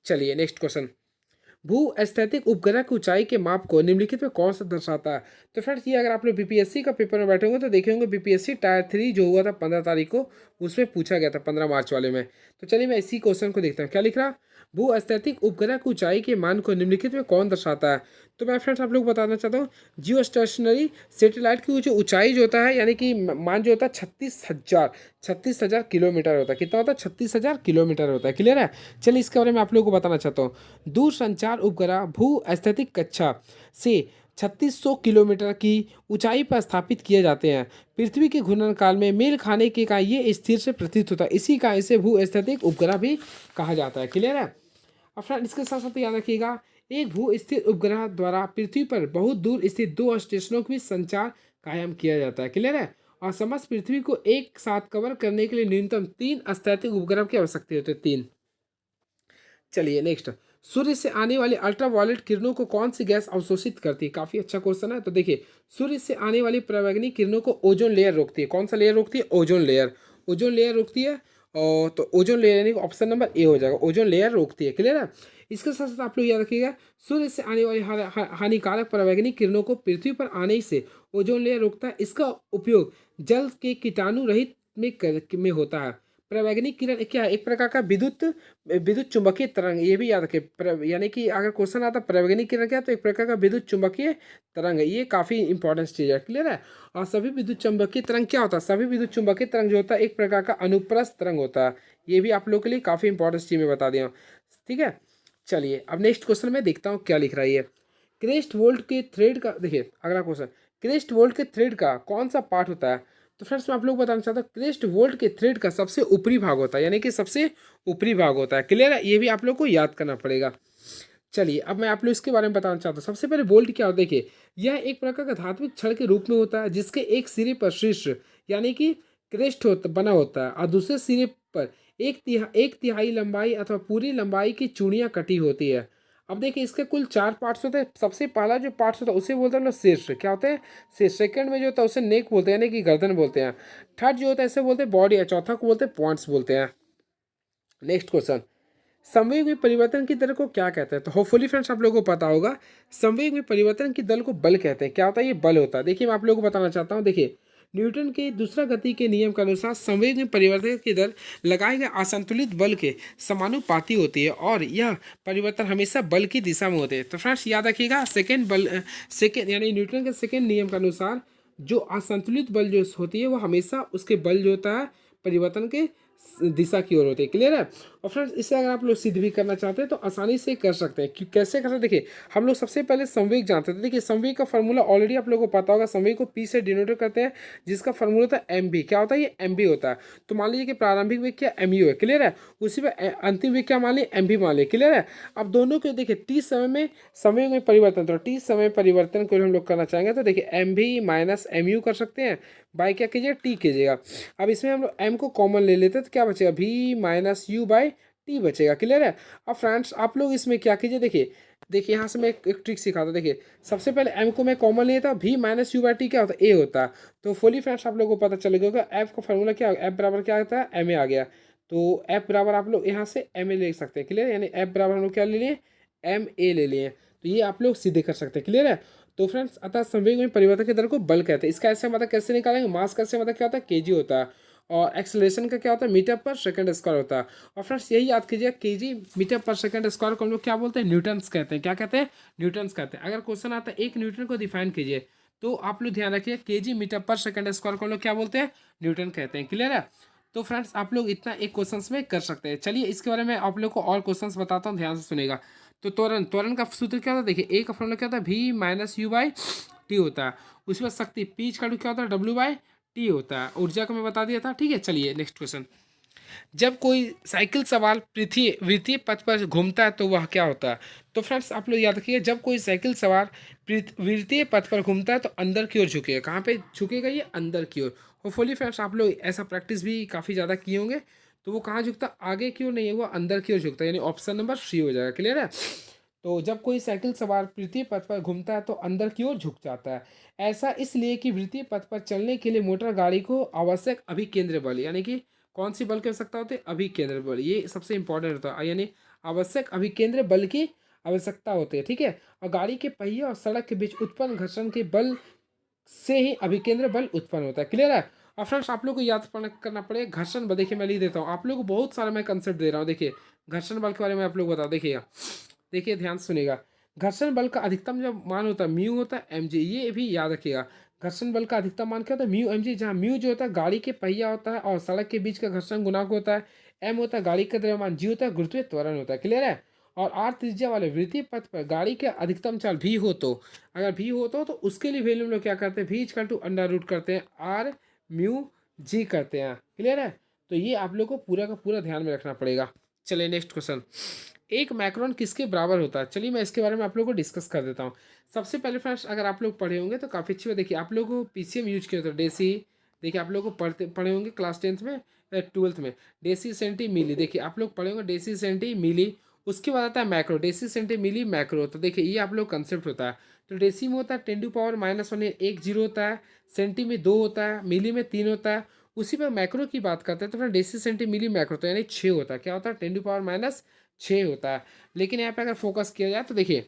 चलिए नेक्स्ट क्वेश्चन। भू स्थैतिक उपग्रह की ऊंचाई के माप को निम्नलिखित में कौन सा दर्शाता है? तो फ्रेंड्स ये अगर आप लोग बीपीएससी का पेपर में बैठे होंगे तो देखे होंगे, बीपीएससी टायर 3 जो हुआ था 15 तारीख को, उसमें पूछा गया था 15 मार्च वाले में। तो चलिए मैं इसी क्वेश्चन को देखता हूँ, क्या लिख रहा। भू स्थैतिक उपग्रह की ऊंचाई के मान को निम्नलिखित में कौन दर्शाता है? तो मैं फ्रेंड्स आप लोग को बताना चाहता हूँ, जियो स्टेशनरी सेटेलाइट की जो ऊंचाई जो होता है, यानी कि मान जो होता है 36,000 किलोमीटर होता है। कितना होता है, 36,000 किलोमीटर होता है। क्लियर है। चलिए इसके बारे में आप लोग को बताना चाहता हूँ। दूरसंचार उपग्रह भू स्थैतिक कक्षा से 3600 किलोमीटर की ऊंचाई पर स्थापित किए जाते हैं। पृथ्वी के घूर्णन काल में मेल खाने के कारण ये स्थिर से प्रतीत होता है। इसी कारण इसे भू स्थैतिक उपग्रह भी कहा जाता है। क्लियर है। अब फ्रेंड इसके साथ साथ याद रखिएगा, एक भू स्थिर उपग्रह द्वारा पृथ्वी पर बहुत दूर स्थित 2 स्टेशनों के बीच संचार कायम किया जाता है। क्लियर है। और समस्त पृथ्वी को एक साथ कवर करने के लिए न्यूनतम 3 स्थैतिक उपग्रह की आवश्यकता होती है, 3। चलिए नेक्स्ट। सूर्य से आने वाली अल्ट्रावायलेट किरणों को कौन सी गैस अवशोषित करती है? काफी अच्छा क्वेश्चन है। तो देखिए सूर्य से आने वाली परावैंगनी किरणों को ओजोन लेयर रोकती है। कौन सा लेयर रोकती है? Ozone layer. ओजोन लेयर रोकती है। और तो ओजोन लेयर यानी ऑप्शन नंबर ए हो जाएगा, ओजोन लेयर रोकती है। क्लियर है। इसके साथ साथ आप लोग याद रखिएगा, सूर्य से आने वाली हानिकारक परावैंगनी किरणों को पृथ्वी पर आने से ओजोन लेयर रोकता है। इसका उपयोग जल के कीटाणु रहित में होता है। परावैंगनी किरण क्या है, एक प्रकार का विद्युत विद्युत चुंबकीय तरंग। ये भी याद रखें, यानी कि अगर क्वेश्चन आता है परावैंगनी किरण क्या है, तो एक प्रकार का विद्युत चुंबकीय तरंग है। ये काफी इंपॉर्टेंट चीज है। क्लियर है। और सभी विद्युत चुंबकीय तरंग क्या होता है, सभी विद्युत चुंबकीय तरंग जो होता है एक प्रकार का अनुप्रस्थ तरंग होता है। ये भी आप लोग के लिए काफी इंपॉर्टेंट चीज मैं बता दिया हूँ। ठीक है। चलिए अब नेक्स्ट क्वेश्चन में देखता हूँ क्या लिख रहा है ये। क्रेस्ट वोल्ट के थ्रेड का, देखिए अगला क्वेश्चन, क्रेस्ट वोल्ट के थ्रेड का कौन सा पार्ट होता है? तो फ्रेंड्स मैं आप लोग को बताना चाहता हूँ, क्रेस्ट वोल्ट के थ्रेड का सबसे ऊपरी भाग होता है, यानी कि सबसे ऊपरी भाग होता है। क्लियर है। ये भी आप लोग को याद करना पड़ेगा। चलिए अब मैं आप लोग इसके बारे में बताना चाहता हूँ। सबसे पहले बोल्ट क्या होता है, देखिए यह एक प्रकार का धात्विक छड़ के रूप में होता है, जिसके एक सिरे पर शीर्ष यानी कि क्रेस्ट बना होता है, और दूसरे सिरे पर एक तिहाई लंबाई अथवा पूरी लंबाई की चूड़ियाँ कटी होती है। अब देखिए इसके कुल 4 पार्ट्स होते हैं। सबसे पहला जो पार्ट्स होता है उसे बोलते हैं लोग शीर्ष। क्या होते हैं, शीर्ष। सेकंड में जो होता है उसे नेक बोलते हैं, यानी कि गर्दन बोलते हैं। थर्ड जो होता है इसे बोलते हैं बॉडी, या चौथा को बोलते हैं पॉइंट्स बोलते हैं। Next question. संवेग में परिवर्तन की दर को क्या कहते हैं? तो होपफुली फ्रेंड्स आप लोगों को पता होगा, संवेग में परिवर्तन की दर को बल कहते हैं। क्या होता है? ये बल होता है। देखिए मैं आप लोगों को बताना चाहता हूँ, देखिए न्यूटन के दूसरा गति के नियम के अनुसार संवेग में परिवर्तन की दर लगाए गए असंतुलित बल के समानुपाती होती है और यह परिवर्तन हमेशा बल की दिशा में होते हैं। तो फ्रेंड्स याद रखिएगा, सेकेंड यानी न्यूटन के सेकेंड नियम के अनुसार जो असंतुलित बल जो होती है वो हमेशा उसके बल जो होता है परिवर्तन के दिशा की ओर होते हैं। क्लियर है? और फ्रेंड्स इसे अगर आप लोग सिद्ध भी करना चाहते हैं तो आसानी से कर सकते हैं। कैसे कर सकते हैं? देखिए हम लोग सबसे पहले संवेग जानते थे। देखिए संवेग का फॉर्मूला ऑलरेडी आप लोगों को पता होगा, संवेग को पी से डिनोट करते हैं जिसका फॉर्मूला होता है एम बी। क्या होता है? ये एम बी होता है। तो मान लीजिए कि प्रारंभिक वेग क्या एम यू है। क्लियर है? उसी में अंतिम वेग क्या मान लीजिए एम बी मान लीजिए। क्लियर है? अब दोनों को देखिए टी समय में संवेग में परिवर्तन, तो टी समय परिवर्तन को हम लोग करना चाहेंगे तो देखिए एम भी माइनस एम यू कर सकते हैं, बाई क्या कीजिएगा टी कीजिएगा। अब इसमें हम लोग एम को कॉमन ले लेते हैं तो क्या बचेगा? भी माइनस यू बाई टी बचेगा। क्लियर है? अब फ्रेंड्स आप लोग इसमें क्या कीजिए, देखिए देखिए यहाँ से मैं एक ट्रिक सिखाता हूँ। देखिए सबसे पहले एम को मैं कॉमन लेता हूँ, भी माइनस यू बाई टी क्या होता है? ए होता है। तो फुली फ्रेंड्स आप लोगों को पता चलेगा एफ का फॉर्मूला क्या, एफ बराबर क्या होता है? एम ए आ गया। तो एफ बराबर आप लोग यहाँ से एम ए ले सकते हैं। क्लियर? यानी एफ बराबर हम लोग क्या ले लिए? एम ए ले लिए। तो ये आप लोग सीधे कर सकते हैं। क्लियर है? तो फ्रेंड्स अतः संवेग में परिवर्तन की दर को बल कहते हैं। इसका ऐसे मतलब कैसे निकालेंगे? मास का ऐसे मतलब क्या होता है? केजी होता है। और एक्सेलरेशन का क्या होता है? मीटर पर सेकंड स्क्वायर होता है। और फ्रेंड्स यही याद कीजिए, केजी मीटर पर सेकंड स्क्वायर को हम लोग क्या बोलते हैं? न्यूटन्स कहते हैं। क्या कहते हैं? न्यूटन्स कहते हैं। अगर क्वेश्चन आता है एक न्यूटन को डिफाइन कीजिए तो आप लोग ध्यान रखिए केजी मीटर पर सेकंड स्क्वायर को हम लोग क्या बोलते हैं? न्यूटन कहते हैं। क्लियर है? तो फ्रेंड्स आप लोग इतना एक क्वेश्चन में कर सकते हैं। चलिए इसके बारे में आप लोग को और क्वेश्चन बताता हूँ, ध्यान से सुनेगा। तो त्वरण, त्वरण का सूत्र क्या होता है? देखिए ए का फॉर्मूला क्या होता है? भी माइनस यू बाई टी होता है। उसके बाद शक्ति पी का क्या होता है? डब्ल्यू बाई टी होता है। ऊर्जा को मैं बता दिया था। ठीक है, चलिए नेक्स्ट क्वेश्चन। जब कोई साइकिल सवार पृथ्वी वृत्तीय पथ पर घूमता है तो वह क्या होता है? तो फ्रेंड्स आप लोग याद रखिए, जब कोई साइकिल सवार वृत्तीय पथ पर घूमता है तो अंदर की ओर झुकेगा। कहाँ पे झुकेगा? ये अंदर की ओर। होपफुली फ्रेंड्स आप लोग ऐसा प्रैक्टिस भी काफ़ी ज़्यादा किए होंगे। तो वो कहाँ झुकता? आगे की ओर नहीं है, वो अंदर की ओर झुकता है। यानी ऑप्शन नंबर सी हो जाएगा। क्लियर है? तो जब कोई साइकिल सवार वृत्तीय पथ पर घूमता है तो अंदर की ओर झुक जाता है। ऐसा इसलिए कि वृत्तीय पथ पर चलने के लिए मोटर गाड़ी को आवश्यक अभिकेंद्र बल, यानी कि कौन सी बल की आवश्यकता होती है? अभिकेंद्र बल। ये सबसे इंपॉर्टेंट होता है, यानी आवश्यक अभिकेंद्र बल की आवश्यकता होती है। ठीक है? और गाड़ी के पहिए और सड़क के बीच उत्पन्न घर्षण के बल से ही अभिकेंद्र बल उत्पन्न होता है। क्लियर है? और फ्रेंड्स आप लोग को याद करना पड़ेगा घर्षण बल। देखिए मैं लिख देता हूँ, आप लोग को बहुत सारा मैं कंसेप्ट दे रहा हूँ। देखिए घर्षण बल के बारे में आप लोग बताओ। देखिएगा, देखिए ध्यान से सुनिएगा। घर्षण बल का अधिकतम जो मान होता है म्यू होता है एम जी, ये भी याद रखिएगा। घर्षण बल का अधिकतम मान क्या होता है? म्यू एम जी, जहाँ म्यू जो होता है गाड़ी के पहिया होता है और सड़क के बीच का घर्षण गुणांक होता है। एम होता है गाड़ी का द्रव्यमान, जी होता है गुरुत्वीय त्वरण होता है। क्लियर है? और आर त्रिज्या वाले वृत्तीय पथ पर गाड़ी के अधिकतम चाल भी हो तो, अगर भी हो तो उसके लिए वैल्यू हम लोग क्या करते हैं? भी इक्वल टू अंडर रूट करते हैं आर म्यू जी करते हैं। क्लियर है? तो ये आप लोग को पूरा का पूरा ध्यान में रखना पड़ेगा। चलिए नेक्स्ट क्वेश्चन। एक माइक्रोन किसके बराबर होता है? चलिए मैं इसके बारे में आप लोगों को डिस्कस कर देता हूँ। सबसे पहले फ्रेंड्स अगर आप लोग पढ़े होंगे तो काफ़ी अच्छी बात, देखिए आप लोगों को पीसीएम यूज किया होता है, डेसी। देखिए आप लोगों को पढ़े होंगे क्लास 10th में, 12th में, डेसी सेंटी मिली। देखिए आप लोग पढ़े होंगे डेसी सेंटी मिली। उसके बाद आता है macro, deci centi milli macro. तो देखिए ये आप लोग कंसेप्ट होता है। तो डेसी में होता है 10⁻⁻1 एक जीरो होता है, सेंटी में 2 होता है, मिली में 3 होता है। उसी पर मैक्रो की बात करते हैं तो फिर डेसी सेंटी मिली मैक्रो तो यानी 6 होता है। क्या होता है? 10⁻⁻6 होता है। लेकिन यहाँ पे अगर फोकस किया जाए तो देखिए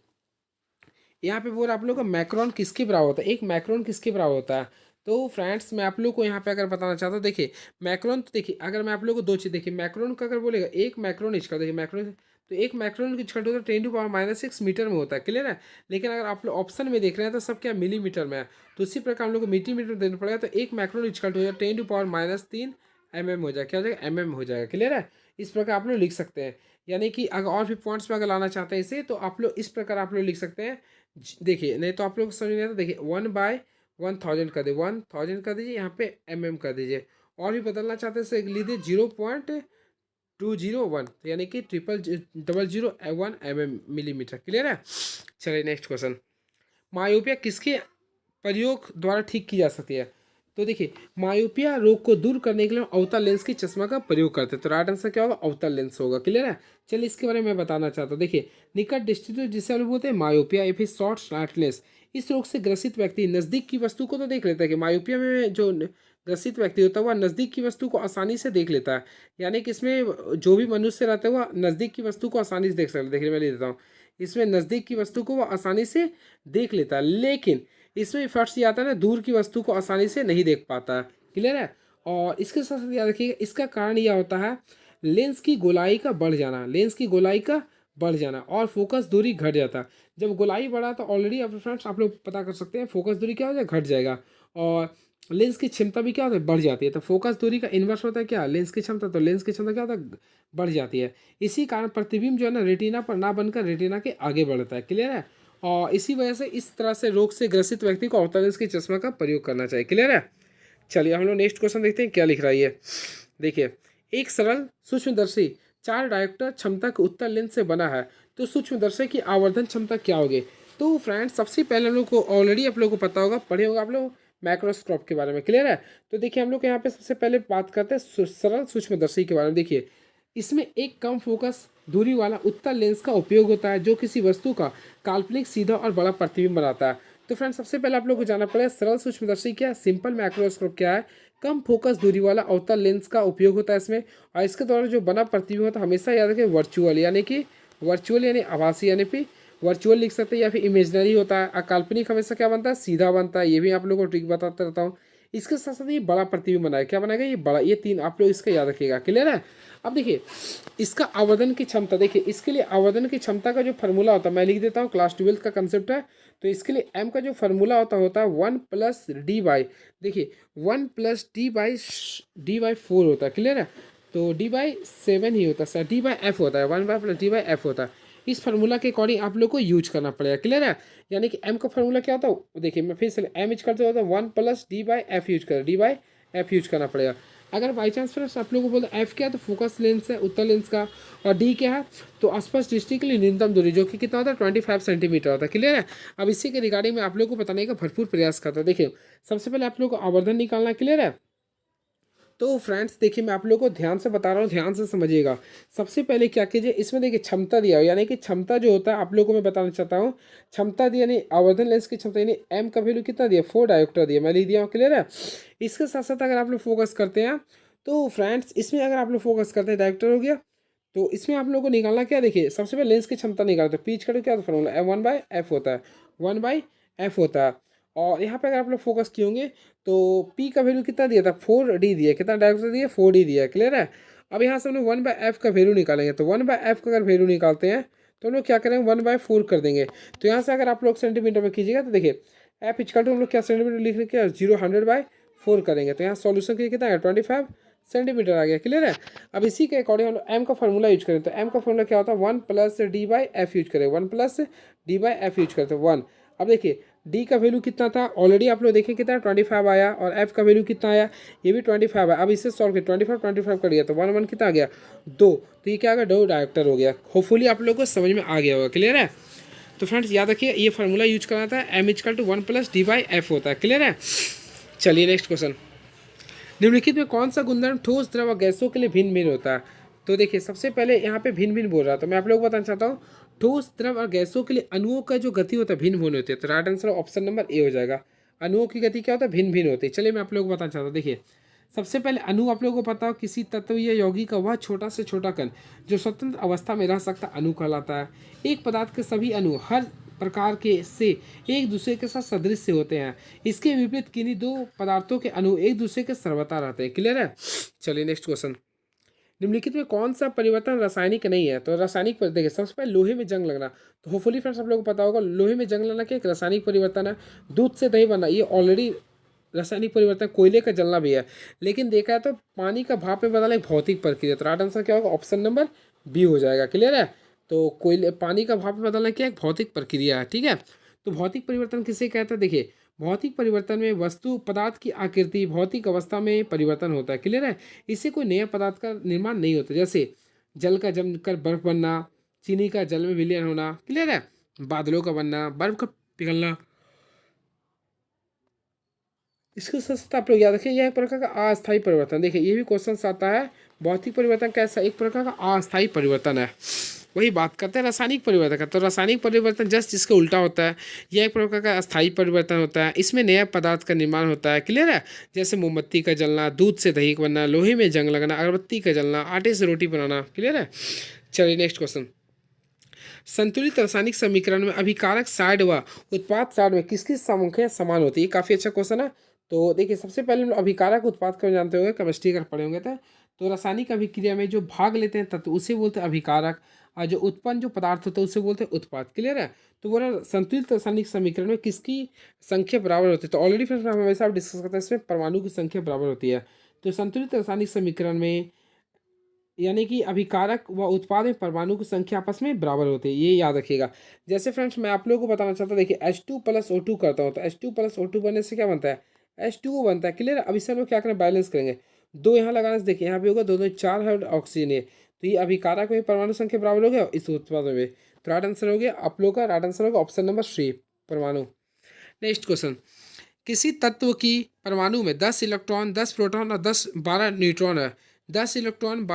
यहाँ पे बोल आप लोग का मैक्रोन किसके बराबर होता है? एक मैक्रोन किसके बराबर होता है? तो फ्रेंड्स मैं आप लोग को यहाँ पे अगर बताना चाहता हूँ, देखिए मैक्रोन, तो देखिए अगर मैं आप लोग को दो चीज़, देखिए मैक्रोन का अगर बोलेगा एक मैक्रोन इचकल, देखिए मैक्रोन तो एक मैक्रोन की इचकल होता है 10⁻⁻6 मीटर में होता है। क्लियर है? लेकिन अगर आप लोग ऑप्शन में देख रहे हैं तो सब क्या मिलीमीटर में है, तो उसी प्रकार हम लोग को मीटर देना पड़ेगा। तो एक मैक्रोन इचकल हो जाएगा 10⁻³ mm हो जाएगा। क्या हो जाएगा? mm हो जाएगा। क्लियर है? इस प्रकार आप लोग लिख सकते हैं। यानी कि अगर और भी पॉइंट्स में अगर लाना चाहते हैं इसे तो आप लोग इस प्रकार आप लोग लिख सकते हैं। देखिए नहीं तो आप लोग समझ नहीं आता, देखिए 1/1000 कर दे, 1000 कर दीजिए, यहाँ पे कर दीजिए। और भी बदलना चाहते हैं इसे लीजिए 0.201, यानी कि 0.001 मिलीमीटर। क्लियर है? चलिए नेक्स्ट क्वेश्चन। मायोपिया किसके प्रयोग द्वारा ठीक की जा सकती है? तो देखिए मायोपिया रोग को दूर करने के लिए अवतल लेंस की चश्मा का प्रयोग करते हैं। तो राइट आंसर क्या होगा? अवतल लेंस होगा। क्लियर है? चलिए इसके बारे में मैं बताना चाहता हूँ। देखिए निकट दृष्टि जिसे हम लोग बोलते हैं मायोपिया या फिर शॉर्ट साइटलेस, इस रोग से ग्रसित व्यक्ति नज़दीक की वस्तु को तो देख लेता है कि मायोपिया में जो ग्रसित व्यक्ति होता है वह नज़दीक की वस्तु को आसानी से देख लेता है। यानी कि इसमें जो भी मनुष्य रहता है वह नज़दीक की वस्तु को आसानी से देख सकता है। देखिए मैं लिख देता हूँ, इसमें नज़दीक की वस्तु को वह आसानी से देख लेता है, लेकिन इसमें फर्स्ट ये आता है ना, दूर की वस्तु को आसानी से नहीं देख पाता है। क्लियर है। और इसके साथ साथ याद रखिएगा, इसका कारण यह होता है लेंस की गोलाई का बढ़ जाना, लेंस की गोलाई का बढ़ जाना और फोकस दूरी घट जाता है। जब गोलाई बढ़ा तो ऑलरेडी अब फ्रेंड्स आप लोग पता कर सकते हैं फोकस दूरी क्या हो जाएगा, घट जाएगा। और लेंस की क्षमता भी क्या होता है, बढ़ जाती है। तो फोकस दूरी का इन्वर्स होता है क्या, लेंस की क्षमता। तो लेंस की क्षमता क्या होता है, बढ़ जाती है। इसी कारण प्रतिबिंब जो है ना रेटिना पर ना बनकर रेटिना के आगे बढ़ता है। क्लियर है। और इसी वजह से इस तरह से रोग से ग्रसित व्यक्ति को अवतल लेंस की चश्मा का प्रयोग करना चाहिए। क्लियर है। चलिए हम लोग नेक्स्ट क्वेश्चन देखते हैं क्या लिख रहा है ये। देखिए, एक सरल सूक्ष्मदर्शी 4 डायोप्टर क्षमता के उत्तल लेंस से बना है, तो सूक्ष्मदर्शी की आवर्धन क्षमता क्या होगी। तो फ्रेंड्स सबसे पहले हम लोग को ऑलरेडी आप लोगों को पता होगा, पढ़े होगा आप लोग माइक्रोस्कोप के बारे में। क्लियर है। तो देखिए हम लोग यहाँ पे सबसे पहले बात करते हैं सरल सूक्ष्मदर्शी के बारे में। देखिए, इसमें एक कम फोकस दूरी वाला उत्तल लेंस का उपयोग होता है जो किसी वस्तु का काल्पनिक, सीधा और बड़ा प्रतिबिंब बनाता है। तो फ्रेंड्स सबसे पहले आप लोग को जाना पड़ेगा सरल सूक्ष्मदर्शी क्या है, सिंपल माइक्रोस्कोप क्या है। कम फोकस दूरी वाला अवतल लेंस का उपयोग होता है इसमें, और इसके द्वारा जो बना प्रतिबिंब होता है हमेशा याद रखें वर्चुअल, यानी कि वर्चुअल यानी आभासी, यानी फिर वर्चुअल लिख सकते हैं या फिर इमेजनरी होता है। काल्पनिक हमेशा क्या बनता है, सीधा बनता है। ये भी आप लोगों को ट्रिक बताता रहता हूँ। इसके साथ साथ ये बड़ा प्रतिबिंब बनाएगा, क्या बनाएगा ये बड़ा, ये 3 आप लोग इसका याद रखिएगा। क्लियर है। अब देखिए इसका आवर्धन की क्षमता, देखिए इसके लिए आवर्धन की क्षमता का जो फार्मूला होता है मैं लिख देता हूँ, क्लास 12 का कंसेप्ट है। तो इसके लिए एम का जो फार्मूला होता है 1+d/, देखिए 1+d/4 होता है। क्लियर है। तो d/7 ही होता है सर, d/f होता है, 1/+d/f होता है। इस फार्मूला के अकॉर्डिंग आप लोग को यूज करना पड़ेगा। क्लियर है। यानी कि एम का फार्मूला क्या होता है, देखिए मैं फिर से एम यूज करते होता है 1+d/f यूज कर, d/f यूज करना पड़ेगा। अगर बाई चांस फ्रेंड्स आप लोगों को बोलते एफ क्या है, तो फोकस लेंस है उत्तल लेंस का, और डी क्या है तो आसपास दृष्टि के लिए न्यूनतम दूरी, जो कि कितना होता है 25 सेंटीमीटर होता है। क्लियर है। अब इसी के रिगार्डिंग में आप लोगों को बताने का भरपूर प्रयास करता है। देखिए सबसे पहले आप लोग को आवर्धन निकालना है। क्लियर है। तो फ्रेंड्स देखिए मैं आप लोगों को ध्यान से बता रहा हूँ, ध्यान से समझिएगा। सबसे पहले क्या कीजिए, इसमें देखिए क्षमता दिया हो, यानी कि क्षमता जो होता है आप लोगों को मैं बताना चाहता हूँ। क्षमता दिया यानी आवर्धन लेंस की क्षमता, यानी एम का वैल्यू कितना दिया, 4 डायोप्टर दिया, मैं लिख दिया हूँ। क्लियर है। इसके साथ साथ अगर आप लोग फोकस करते हैं तो फ्रेंड्स इसमें अगर आप लोग फोकस करते हैं, डायोप्टर हो गया। तो इसमें आप लोगों को निकालना क्या, देखिए सबसे पहले लेंस की क्षमता निकालते हैं, पीच का क्या फॉर्मूला 1/f होता है, 1/f होता है। और यहाँ पे अगर आप लोग फोकस किए होंगे तो पी का वैल्यू कितना दिया था, 4d दिया, कितना डायोप्टर दिया, 4d दिया। क्लियर है। अब यहाँ से हम लोग 1/f का वैल्यू निकालेंगे, तो 1/f का अगर वैल्यू निकालते हैं तो हम लोग क्या करेंगे 1/4 कर देंगे। तो यहाँ से अगर आप लोग सेंटीमीटर में कीजिएगा तो देखिए एफ इक्वल टू हम लोग क्या सेंटीमीटर लिख रहे क्या, 100/4 करेंगे। तो यहाँ सॉल्यूशन के कितना है 25 सेंटीमीटर आ गया। क्लियर है। अब इसी के अकॉर्डिंग हम लोग एम का फॉर्मूला यूज करें, तो एम का फॉर्मूला क्या होता है 1+d/f यूज करें, 1+d/f यूज करते हैं 1। अब देखिए डी का वैल्यू कितना था, ऑलरेडी आप लोग देखें कितना 25 आया, और एफ का वैल्यू कितना आया, ये भी 25 आया। अब इसे सॉल्व किया 25 कर दिया तो 1 कितना आ गया 2, तो ये क्या आ गया 2 डायोप्टर हो गया। होपफुली आप लोग को समझ में आ गया होगा। क्लियर है। तो फ्रेंड्स याद रखिए ये फार्मूला यूज करना था, एम इक्वल टू 1+d/f होता है। क्लियर है। चलिए नेक्स्ट क्वेश्चन, निम्नलिखित में कौन सा गुणधर्म ठोस, द्रव और गैसों के लिए भिन्न भिन्न होता है। तो देखिए सबसे पहले यहाँ पे भिन्न भिन्न बोल रहा था, मैं आप लोगों को बताना चाहता हूँ ठोस, द्रव और गैसों के लिए अणुओं का जो गति होता है भिन्न भिन्न होती है। तो right answer option number A हो जाएगा, अणुओं की गति क्या होता है भिन्न भिन्न होती है। चलिए मैं आप लोगों को बताना चाहता हूँ। देखिए सबसे पहले अणु आप लोगों को पता हो किसी तत्व या यौगिक का वह छोटा से छोटा कण जो स्वतंत्र अवस्था में रह सकता अणु कहलाता है। एक पदार्थ के सभी अणु हर प्रकार के से एक दूसरे के साथ सदृश होते हैं। इसके विपरीत किन्हीं दो पदार्थों के अणु एक दूसरे के सर्वता रहते हैं। क्लियर है। चलिए नेक्स्ट क्वेश्चन, निम्नलिखित में कौन सा परिवर्तन रासायनिक नहीं है। तो रासायनिक पर देखिए सबसे पहले लोहे में जंग लगना, तो होपफुली फ्रेंड्स आप लोगों को पता होगा लोहे में जंग लगना क्या एक रासायनिक परिवर्तन है। दूध से दही बनना ये ऑलरेडी रासायनिक परिवर्तन, कोयले का जलना भी है। लेकिन देखा है तो पानी का भाप में बदलना एक भौतिक प्रक्रिया, तो राइट आंसर क्या होगा ऑप्शन नंबर बी हो जाएगा। क्लियर है। तो कोयले पानी का भाप में बदलना क्या एक भौतिक प्रक्रिया है। ठीक है। तो भौतिक परिवर्तन किसे कहते हैं, देखिए भौतिक परिवर्तन में वस्तु पदार्थ की आकृति भौतिक अवस्था में परिवर्तन होता है। क्लियर है। इससे कोई नया पदार्थ का निर्माण नहीं होता, जैसे जल का जमकर बर्फ बनना, चीनी का जल में विलयन होना। क्लियर है। बादलों का बनना, बर्फ का पिघलना। इसके साथ साथ आप लोग याद रखें यह एक प्रकार का अस्थायी परिवर्तन, देखिए ये भी क्वेश्चन आता है भौतिक परिवर्तन कैसा एक प्रकार का अस्थायी परिवर्तन है। वही बात करते हैं रासायनिक परिवर्तन का। तो रासायनिक परिवर्तन जस्ट इसका उल्टा होता है। यह एक प्रकार का अस्थायी परिवर्तन होता है। इसमें नया पदार्थ का निर्माण होता है। क्लियर है? जैसे मोमबत्ती का जलना, दूध से दही बनना, लोहे में जंग लगना, अगरबत्ती का जलना, आटे से रोटी बनाना। क्लियर है? चलिए नेक्स्ट क्वेश्चन। संतुलित रासायनिक समीकरण में अभिकारक साइड व उत्पाद साइड में किसकी संख्या समान होती है? काफ़ी अच्छा क्वेश्चन है। तो देखिए, सबसे पहले हम लोग अभिकारक उत्पाद को जानते होंगे, केमिस्ट्री अगर पढ़े होंगे तो रासायनिक अभिक्रिया में जो भाग लेते हैं तत्व उसे बोलते हैं अभिकारक, और जो उत्पन्न जो पदार्थ होता है उसे बोलते हैं उत्पाद। क्लियर है? तो बोला संतुलित रासायनिक समीकरण में किसकी संख्या बराबर होती है? तो ऑलरेडी फ्रेंड्स हम हमेशा डिस्कस करते हैं, इसमें परमाणु की संख्या बराबर होती है। तो संतुलित रासायनिक समीकरण में यानी कि अभिकारक व उत्पाद में परमाणु की संख्या आपस में बराबर होती है, ये याद रखिएगा। जैसे फ्रेंड्स मैं आप लोगों को बताना चाहता हूँ, देखिए H2 + O2 करता हूँ, तो H2 + O2 बनने से क्या बनता है? H2O बनता है। क्लियर? अब इसे हम लोग क्या करें, बैलेंस करेंगे। दो यहाँ लगाने से देखिए यहाँ पे होगा, दो दो चार है ऑक्सीजन है, तो ये अभिकारक में परमाणु संख्या बराबर हो गया, इस उत्पाद में। तो राइट आंसर हो गया आप लोग का, राइट आंसर होगा ऑप्शन नंबर 3 परमाणु। Next question. किसी तत्व की परमाणु में 10 इलेक्ट्रॉन, 10 प्रोटॉन और 10 12 न्यूट्रॉन है। 10 इलेक्ट्रॉन,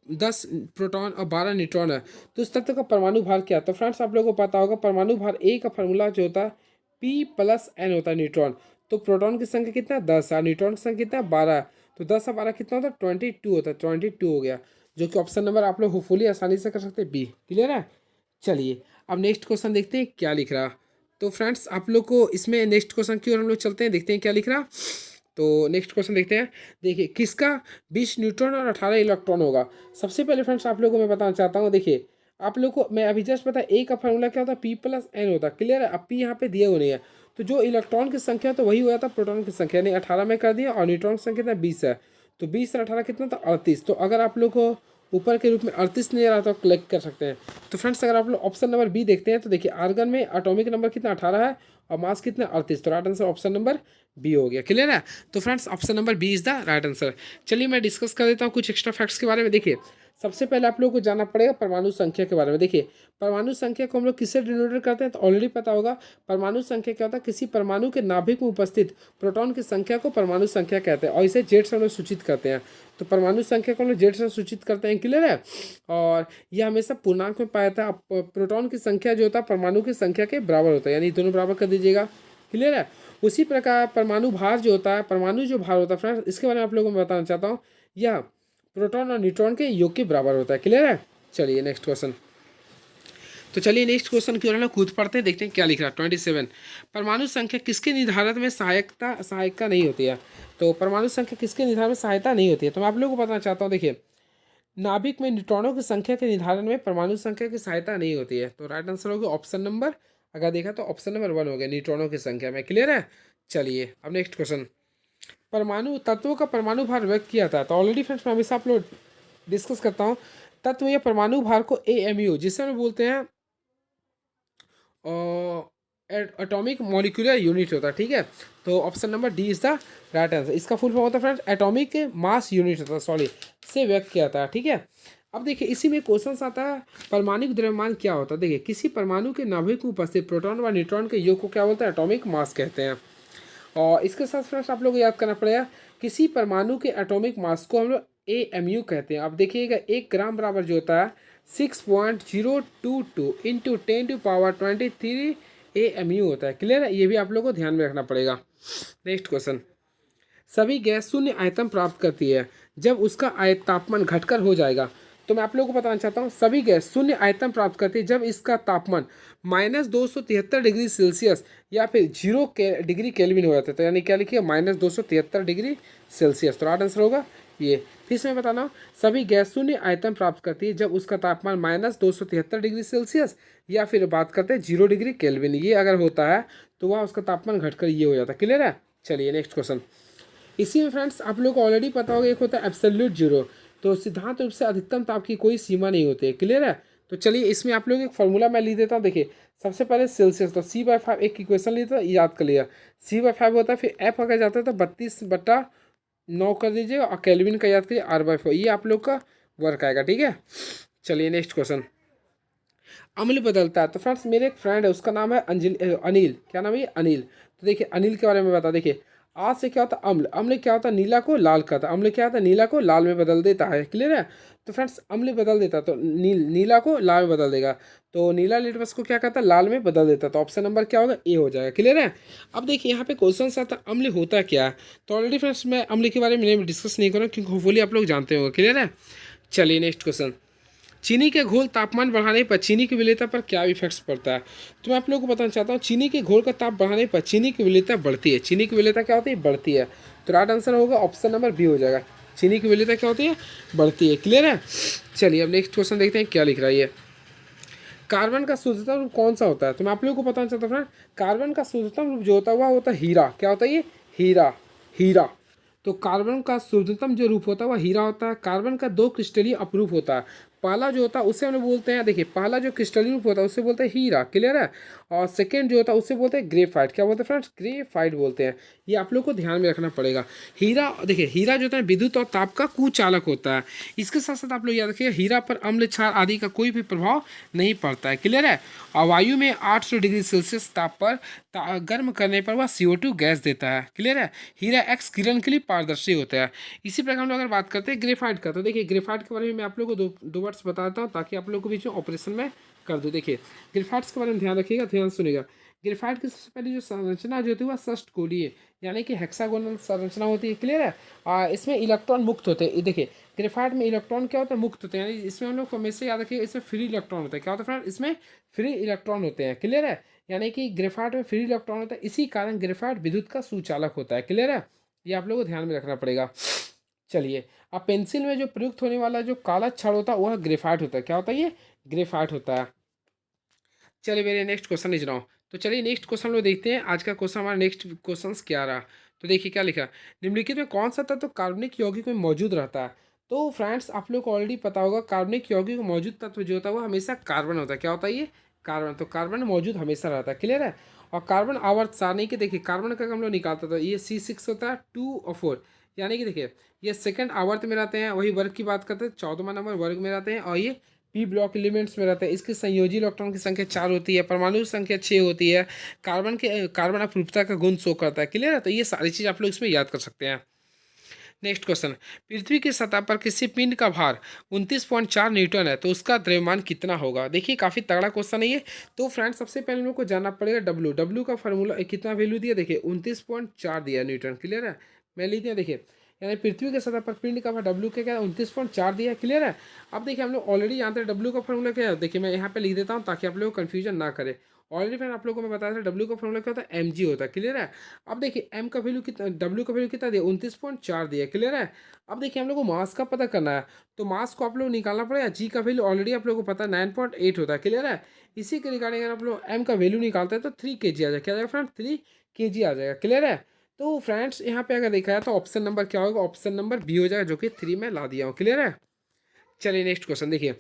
10 प्रोटॉन और 12 न्यूट्रॉन है, तो उस तत्व का परमाणु भार क्या है? तो फ्रेंड्स आप लोगों को पता होगा, परमाणु भार ए का फॉर्मूला जो होता है P+N होता है, न्यूट्रॉन। तो प्रोटॉन की संख्या कितना है? 10 और न्यूट्रॉन की संख्या कितना है? 12। तो 10 और 12 कितना होता है? 22 होता है। 22 हो गया, जो कि ऑप्शन नंबर आप लोग होपफुली आसानी से कर सकते हैं, बी। क्लियर है? चलिए अब नेक्स्ट क्वेश्चन देखते हैं क्या लिख रहा। तो फ्रेंड्स आप लोग को इसमें नेक्स्ट क्वेश्चन की ओर हम लोग चलते हैं, देखते हैं क्या लिख रहा। तो नेक्स्ट क्वेश्चन देखते हैं। देखिए, किसका 20 न्यूट्रॉन और 18 इलेक्ट्रॉन होगा? सबसे पहले फ्रेंड्स आप लोगों को मैं बताना चाहता हूँ, देखिए आप लोग को मैं अभी जस्ट पता है ए का फॉर्मूला क्या होता है? P+N होता है। क्लियर है? अब पी यहाँ पे दिए हुए नहीं है, तो जो इलेक्ट्रॉन की संख्या तो वही हो जाता है प्रोटॉन की संख्या, यानी 18 में कर दिया, और न्यूट्रॉन की संख्या 20 है। तो 20 और 18 कितना था? 38। तो अगर आप लोग को ऊपर के रूप में 38 नहीं आ रहा तो क्लिक कर सकते हैं। तो फ्रेंड्स अगर आप लोग ऑप्शन नंबर बी देखते हैं, तो देखिए आर्गन में एटॉमिक नंबर कितना? 18 है, और मास कितना? 38। तो right answer option number B हो गया। क्लियर है? तो friends option number B is the right answer. चलिए मैं डिस्कस कर देता हूँ कुछ एक्स्ट्रा फैक्ट्स के बारे में। देखिए, सबसे पहले आप लोगों को जानना पड़ेगा परमाणु संख्या के बारे में। देखिए, परमाणु संख्या को हम लोग किससे डिनोट करते हैं? तो ऑलरेडी पता होगा, परमाणु संख्या क्या होता है? किसी परमाणु के नाभिक में उपस्थित प्रोटॉन की संख्या को परमाणु संख्या कहते हैं, और इसे जेड से हम लोग सूचित करते हैं। तो परमाणु संख्या को हम लोग जेड से सूचित करते हैं। क्लियर है? और यह हमेशा पूर्णांक में पाया जाता है। प्रोटॉन की संख्या जो होता है परमाणु की संख्या के बराबर होता है, यानी दोनों बराबर कर दीजिएगा। क्लियर है? उसी प्रकार परमाणु भार जो होता है, परमाणु जो भार होता है फ्रेंड्स, इसके बारे में आप लोगों को मैं बताना चाहता हूँ, यह प्रोटॉन और न्यूट्रॉन के योग के बराबर होता है। क्लियर है? चलिए नेक्स्ट क्वेश्चन। तो चलिए नेक्स्ट क्वेश्चन की ओर हम लोग कूद पढ़ते हैं, देखते हैं क्या लिख रहा है। 27। परमाणु संख्या किसके निर्धारण में सहायता नहीं होती है? तो परमाणु संख्या किसके निर्धारण में सहायता नहीं होती है, तो मैं आप लोगों को बताना चाहता हूँ। देखिए, नाभिक में न्यूट्रॉनों की संख्या के निर्धारण में परमाणु संख्या की सहायता नहीं होती है। तो राइट आंसर होगा ऑप्शन नंबर, अगर देखा तो ऑप्शन नंबर 1 हो गया, न्यूट्रॉनों की संख्या में। क्लियर है? चलिए अब नेक्स्ट क्वेश्चन। परमाणु तत्वों का परमाणु भार व्यक्त किया था, तो ऑलरेडी फ्रेंड्स मैं हमेशा आप लोग डिस्कस करता हूँ, तत्व या परमाणु भार को AMU जिसे हम बोलते हैं एटॉमिक मॉलिक्यूलर यूनिट होता है। ठीक है? तो option number D is the right answer. इसका फुल फॉर्म होता है फ्रेंड्स एटॉमिक मास यूनिट होता है, सॉरी, से व्यक्त किया था। ठीक है? अब देखिए, इसी में क्वेश्चन आता है परमाणु द्रव्यमान क्या होता है। देखिए, किसी परमाणु के नाभिक में उपस्थित प्रोटॉन व न्यूट्रॉन के योग को क्या बोलते हैं? एटॉमिक मास कहते हैं। और इसके साथ फ्रेंड्स आप लोग को याद करना पड़ेगा, किसी परमाणु के एटॉमिक मास को हम लोग AMU कहते हैं। अब देखिएगा, 1 ग्राम बराबर जो होता है 6.022 इंटू 10⁻23 AMU होता है। क्लियर है? ये भी आप लोग को ध्यान में रखना पड़ेगा। Next question. सभी गैस शून्य आयतन प्राप्त करती है जब उसका तापमान घटकर हो जाएगा। तो मैं आप लोगों को बताना चाहता हूँ, सभी गैस शून्य आयतन प्राप्त करती है जब इसका तापमान -273 डिग्री सेल्सियस या फिर 0 डिग्री केल्विन हो जाता है। तो यानी क्या लिखिए? -273 डिग्री सेल्सियस। तो राइट आंसर होगा ये। फिर से मैं बता रहा हूँ, सभी गैस शून्य आयतन प्राप्त करती है जब उसका तापमान -273 डिग्री सेल्सियस या फिर बात करते हैं 0 डिग्री केल्विन, ये अगर होता है तो वह उसका तापमान घटकर ये हो जाता है। क्लियर है? चलिए नेक्स्ट क्वेश्चन। इसी में फ्रेंड्स आप लोग को ऑलरेडी पता होगा, एक होता है एब्सोल्यूट जीरो, तो सिद्धांत रूप से अधिकतम ताप की कोई सीमा नहीं होती है। क्लियर है? तो चलिए इसमें आप लोग एक फॉर्मूला मैं लिख देता हूँ। देखिए, सबसे पहले सेल्सियस, तो C/5 एक इक्वेशन लिया था, याद कर लिया। C/5 होता है, फिर F अगर जाता है तो 32/9 कर दीजिएगा, और केल्विन का याद करिए R/4, ये आप लोग का वर्क आएगा। ठीक है? चलिए नेक्स्ट क्वेश्चन। अम्ल बदलता है, तो फ्रेंड्स मेरे एक फ्रेंड है, उसका नाम है अनिल। क्या नाम है? अनिल। तो देखिए, अनिल के बारे में बता। देखिए, आ से क्या होता है अम्ल, अम्ल क्या होता है नीला को लाल करता है, अम्ल क्या होता है नीला को लाल में बदल देता है, क्लियर है। तो फ्रेंड्स अम्ल बदल देता है तो नीला को लाल में बदल देगा, तो नीला लिटमस को क्या करता है लाल में बदल देता है, तो ऑप्शन नंबर क्या होगा ए हो जाएगा, क्लियर है। अब देखिए यहाँ पे क्वेश्चन आता है अम्ल होता क्या है, तो ऑलरेडी फ्रेंड्स मैं अम्ल के बारे में डिस्कस नहीं करूँ क्योंकि होपफुली आप लोग जानते होंगे, क्लियर है। चलिए नेक्स्ट क्वेश्चन, चीनी के घोल तापमान बढ़ाने पर चीनी की विलेयता पर क्या इफेक्ट्स पड़ता है। तो मैं आप लोगों को बताना चाहता हूँ चीनी के घोल का ताप बढ़ाने पर चीनी की विलेयता बढ़ती है, चीनी की विलेयता क्या होती है बढ़ती है, तो राइट आंसर होगा ऑप्शन नंबर बी हो जाएगा, चीनी की विलेयता क्या होती है बढ़ती है, क्लियर है। चलिए अब नेक्स्ट क्वेश्चन देखते हैं क्या लिख रहा है ये, कार्बन का शुद्धतम रूप कौन सा होता है। तो मैं आप लोगों को बताना चाहता हूँ फ्रेंड, कार्बन का शुद्धतम रूप जो होता है वह होता है हीरा, क्या होता है ये हीरा, हीरा। तो कार्बन का शुद्धतम जो रूप होता है वह हीरा होता है। कार्बन का दो क्रिस्टलीय अपरूप होता है, पहला जो होता है उसे हम लोग बोलते हैं, देखिए पहला जो क्रिस्टलीय रूप होता है उसे बोलते हैं हीरा, क्लियर है। और सेकेंड जो होता है उसे बोलते हैं ग्रेफाइट, क्या बोलते हैं फ्रेंड्स ग्रेफाइट बोलते हैं, ये आप लोग को ध्यान में रखना पड़ेगा। हीरा देखिए हीरा जो होता है विद्युत और ताप का कुचालक होता है, इसके साथ साथ आप लोग याद रखिए हीरा पर अम्ल क्षार आदि का कोई भी प्रभाव नहीं पड़ता है, क्लियर है। और वायु में 800 डिग्री सेल्सियस ताप पर गर्म करने पर वह CO2 गैस देता है, क्लियर है। हीरा एक्स किरण के लिए पारदर्शी होता है। इसी प्रकार हम लोग अगर बात करते हैं ग्रेफाइट का, तो देखिए ग्रेफाइट के बारे में मैं आप लोग को दो वर्ड्स बताता हूँ ताकि आप लोग को बीच में ऑपरेशन में कर दूँ। देखिए ग्रेफाइट्स के बारे में ध्यान रखिएगा, ध्यान सुनिएगा। ग्रेफाइट की सबसे पहली जो संरचना जो होती है वह षष्ठकोणीय यानी कि हेक्सागोनल संरचना होती है, क्लियर है। इसमें इलेक्ट्रॉन मुक्त होते हैं, ये देखिए ग्रेफाइट में इलेक्ट्रॉन क्या होता है मुक्त होते हैं, यानी इसमें हम लोग हमेशा याद रखिए इसमें फ्री इलेक्ट्रॉन होता है, क्या होता है फ्रेंड इसमें फ्री इलेक्ट्रॉन होते हैं, क्लियर है। यानी कि ग्रेफाइट में फ्री इलेक्ट्रॉन होता है, इसी कारण ग्रेफाइट विद्युत का सुचालक होता है, क्लियर है। ये आप लोगों को ध्यान में रखना पड़ेगा। चलिए अब पेंसिल में जो प्रयुक्त होने वाला जो काला छड़ होता है वह ग्रेफाइट होता है, क्या होता है ये ग्रेफाइट होता है। चलिए मेरे नेक्स्ट क्वेश्चन लिख रहा हूँ, तो चलिए नेक्स्ट क्वेश्चन लोग देखते हैं आज का क्वेश्चन हमारा नेक्स्ट क्वेश्चन क्या रहा। तो देखिए क्या लिखा, निम्नलिखित में कौन सा तत्व कार्बनिक यौगिक में मौजूद रहता है। तो फ्रेंड्स आप लोग को ऑलरेडी पता होगा कार्बनिक यौगिक में मौजूद तत्व जो होता है वो हमेशा कार्बन होता है, क्या होता है ये कार्बन, तो कार्बन मौजूद हमेशा रहता है, क्लियर है। और कार्बन आवर्त सारणी के देखिए कार्बन का हम लोग निकालता था ये C6 होता है 2 और 4, यानी कि देखिए ये सेकंड आवर्त में रहते हैं, वही वर्ग की बात करते हैं 14वां नंबर वर्ग में रहते हैं, और ये पी ब्लॉक एलिमेंट्स में रहते हैं। इसकी संयोजी इलेक्ट्रॉन की संख्या 4 होती है, परमाणु संख्या 6 होती है, कार्बन अपरूपता का गुण शो करता है, क्लियर है। तो ये सारी चीज़ आप लोग इसमें याद कर सकते हैं। नेक्स्ट क्वेश्चन, पृथ्वी की सतह पर किसी पिंड का भार 29.4 न्यूटन है तो उसका द्रव्यमान कितना होगा। देखिए काफ़ी तगड़ा क्वेश्चन है ये। तो फ्रेंड सबसे पहले हम लोग को जानना पड़ेगा डब्ल्यू का फार्मूला कितना वैल्यू दिया, देखिए 29.4 दिया न्यूटन, क्लियर है। मैं लिख दिया देखिए, यानी पृथ्वी के सतह पर पिंड का भार डब्ल्यू के क्या 29.4 दिया, क्लियर है। अब देखिए हम लोग ऑलरेडी जानते हैं डब्ल्यू का फॉर्मूला क्या है, देखिए मैं यहाँ पे लिख देता हूँ ताकि आप लोग कन्फ्यूजन ना करें। ऑलरेडी फ्रेंड आप लोगों को मैं बताया था डब्ल्यू का फॉर्मूला क्या होता है mg होता है, क्लियर है। अब देखिए m का वैल्यू कितना, डब्ल्यू का वैल्यू कितना दिया 29.4 दिया, क्लियर है। अब देखिए हम लोग को मास का पता करना है, तो मास को आप लोग निकालना पड़ेगा, जी का वैल्यू ऑलरेडी आप लोगों को पता है 9.8 होता है, क्लियर है। इसी के रिगार्डिंग अगर आप लोग m का वैल्यू निकालते हैं तो 3 kg आ जाएगा, क्या आ जाएगा फ्रेंड 3 kg आ जाएगा, क्लियर है। तो फ्रेंड्स यहाँ पे अगर देखा जाए तो ऑप्शन नंबर क्या होगा, ऑप्शन नंबर बी हो जाएगा जो कि 3 में ला दिया हूँ, क्लियर है। चलिए नेक्स्ट क्वेश्चन देखिए,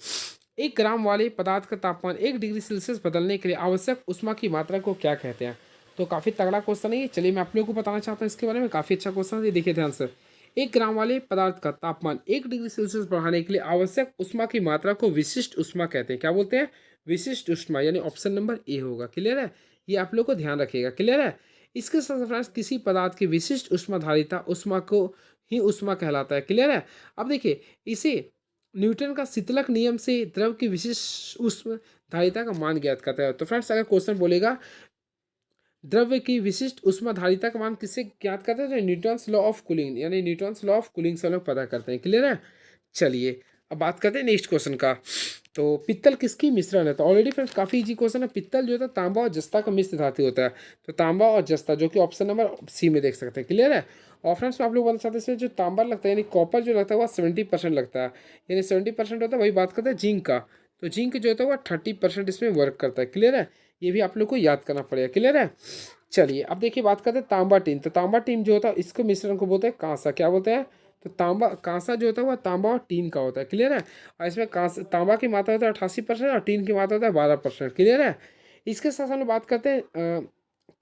1 ग्राम वाले पदार्थ का तापमान 1 डिग्री सेल्सियस बदलने के लिए आवश्यक ऊष्मा की मात्रा को क्या कहते हैं। तो काफ़ी तगड़ा क्वेश्चन है ये, चलिए मैं आप लोगों को बताना चाहता हूँ इसके बारे में, काफ़ी अच्छा क्वेश्चन है, देखिए ध्यान से। 1 ग्राम वाले पदार्थ का तापमान 1 डिग्री सेल्सियस बढ़ाने के लिए आवश्यक ऊष्मा की मात्रा को विशिष्ट ऊष्मा कहते हैं, क्या बोलते हैं विशिष्ट ऊष्मा, यानी ऑप्शन नंबर ए होगा, क्लियर है। ये आप लोग को ध्यान रखिएगा, क्लियर है। इसके साथ फ्रेंड्स किसी पदार्थ की विशिष्ट ऊष्माधारिता ऊष्मा को ही ऊष्मा कहलाता है, क्लियर है। अब देखिए इसे न्यूटन का शीतलक नियम से द्रव की विशिष्ट ऊष्मा धारिता का मान ज्ञात करता है। तो फ्रेंड्स अगर क्वेश्चन बोलेगा द्रव्य की विशिष्ट ऊष्मा धारिता का मान किससे ज्ञात करते हैं, तो न्यूटन्स लॉ ऑफ कूलिंग, यानी न्यूटन्स लॉ ऑफ कूलिंग से हम लोग पता करते हैं, क्लियर है। चलिए अब बात करते हैं नेक्स्ट क्वेश्चन का, तो पित्तल किसकी मिश्रण है। तो ऑलरेडी फ्रेंड्स काफ़ी इजी क्वेश्चन है, पित्तल जो होता है तांबा और जस्ता का मिश्र धातु होता है, तो तांबा और जस्ता जो कि ऑप्शन नंबर सी में देख सकते हैं, क्लियर है। और फ्रेंड्स मैं आप लोग बताना चाहते हैं इसमें जो तांबा लगता है यानी कॉपर जो लगता है वह 70% लगता है, यानी 70% होता है। वही बात करते हैं जिंक का, तो जिंक जो होता है वह 30% इसमें वर्क करता है, क्लियर है। ये भी आप लोग को याद करना पड़ेगा, क्लियर है। चलिए अब देखिए बात करते हैं तांबा टीम, तो तांबा टीम जो होता है इसको मिश्रण को बोलते हैं कांसा, क्या बोलते हैं, तो तांबा कांसा जो होता है वह तांबा और टीन का होता है, क्लियर है। और इसमें कांसा तांबा की मात्रा होता है 88% और टीन की मात्रा होता है 12%, क्लियर है। इसके साथ हम लोग बात करते हैं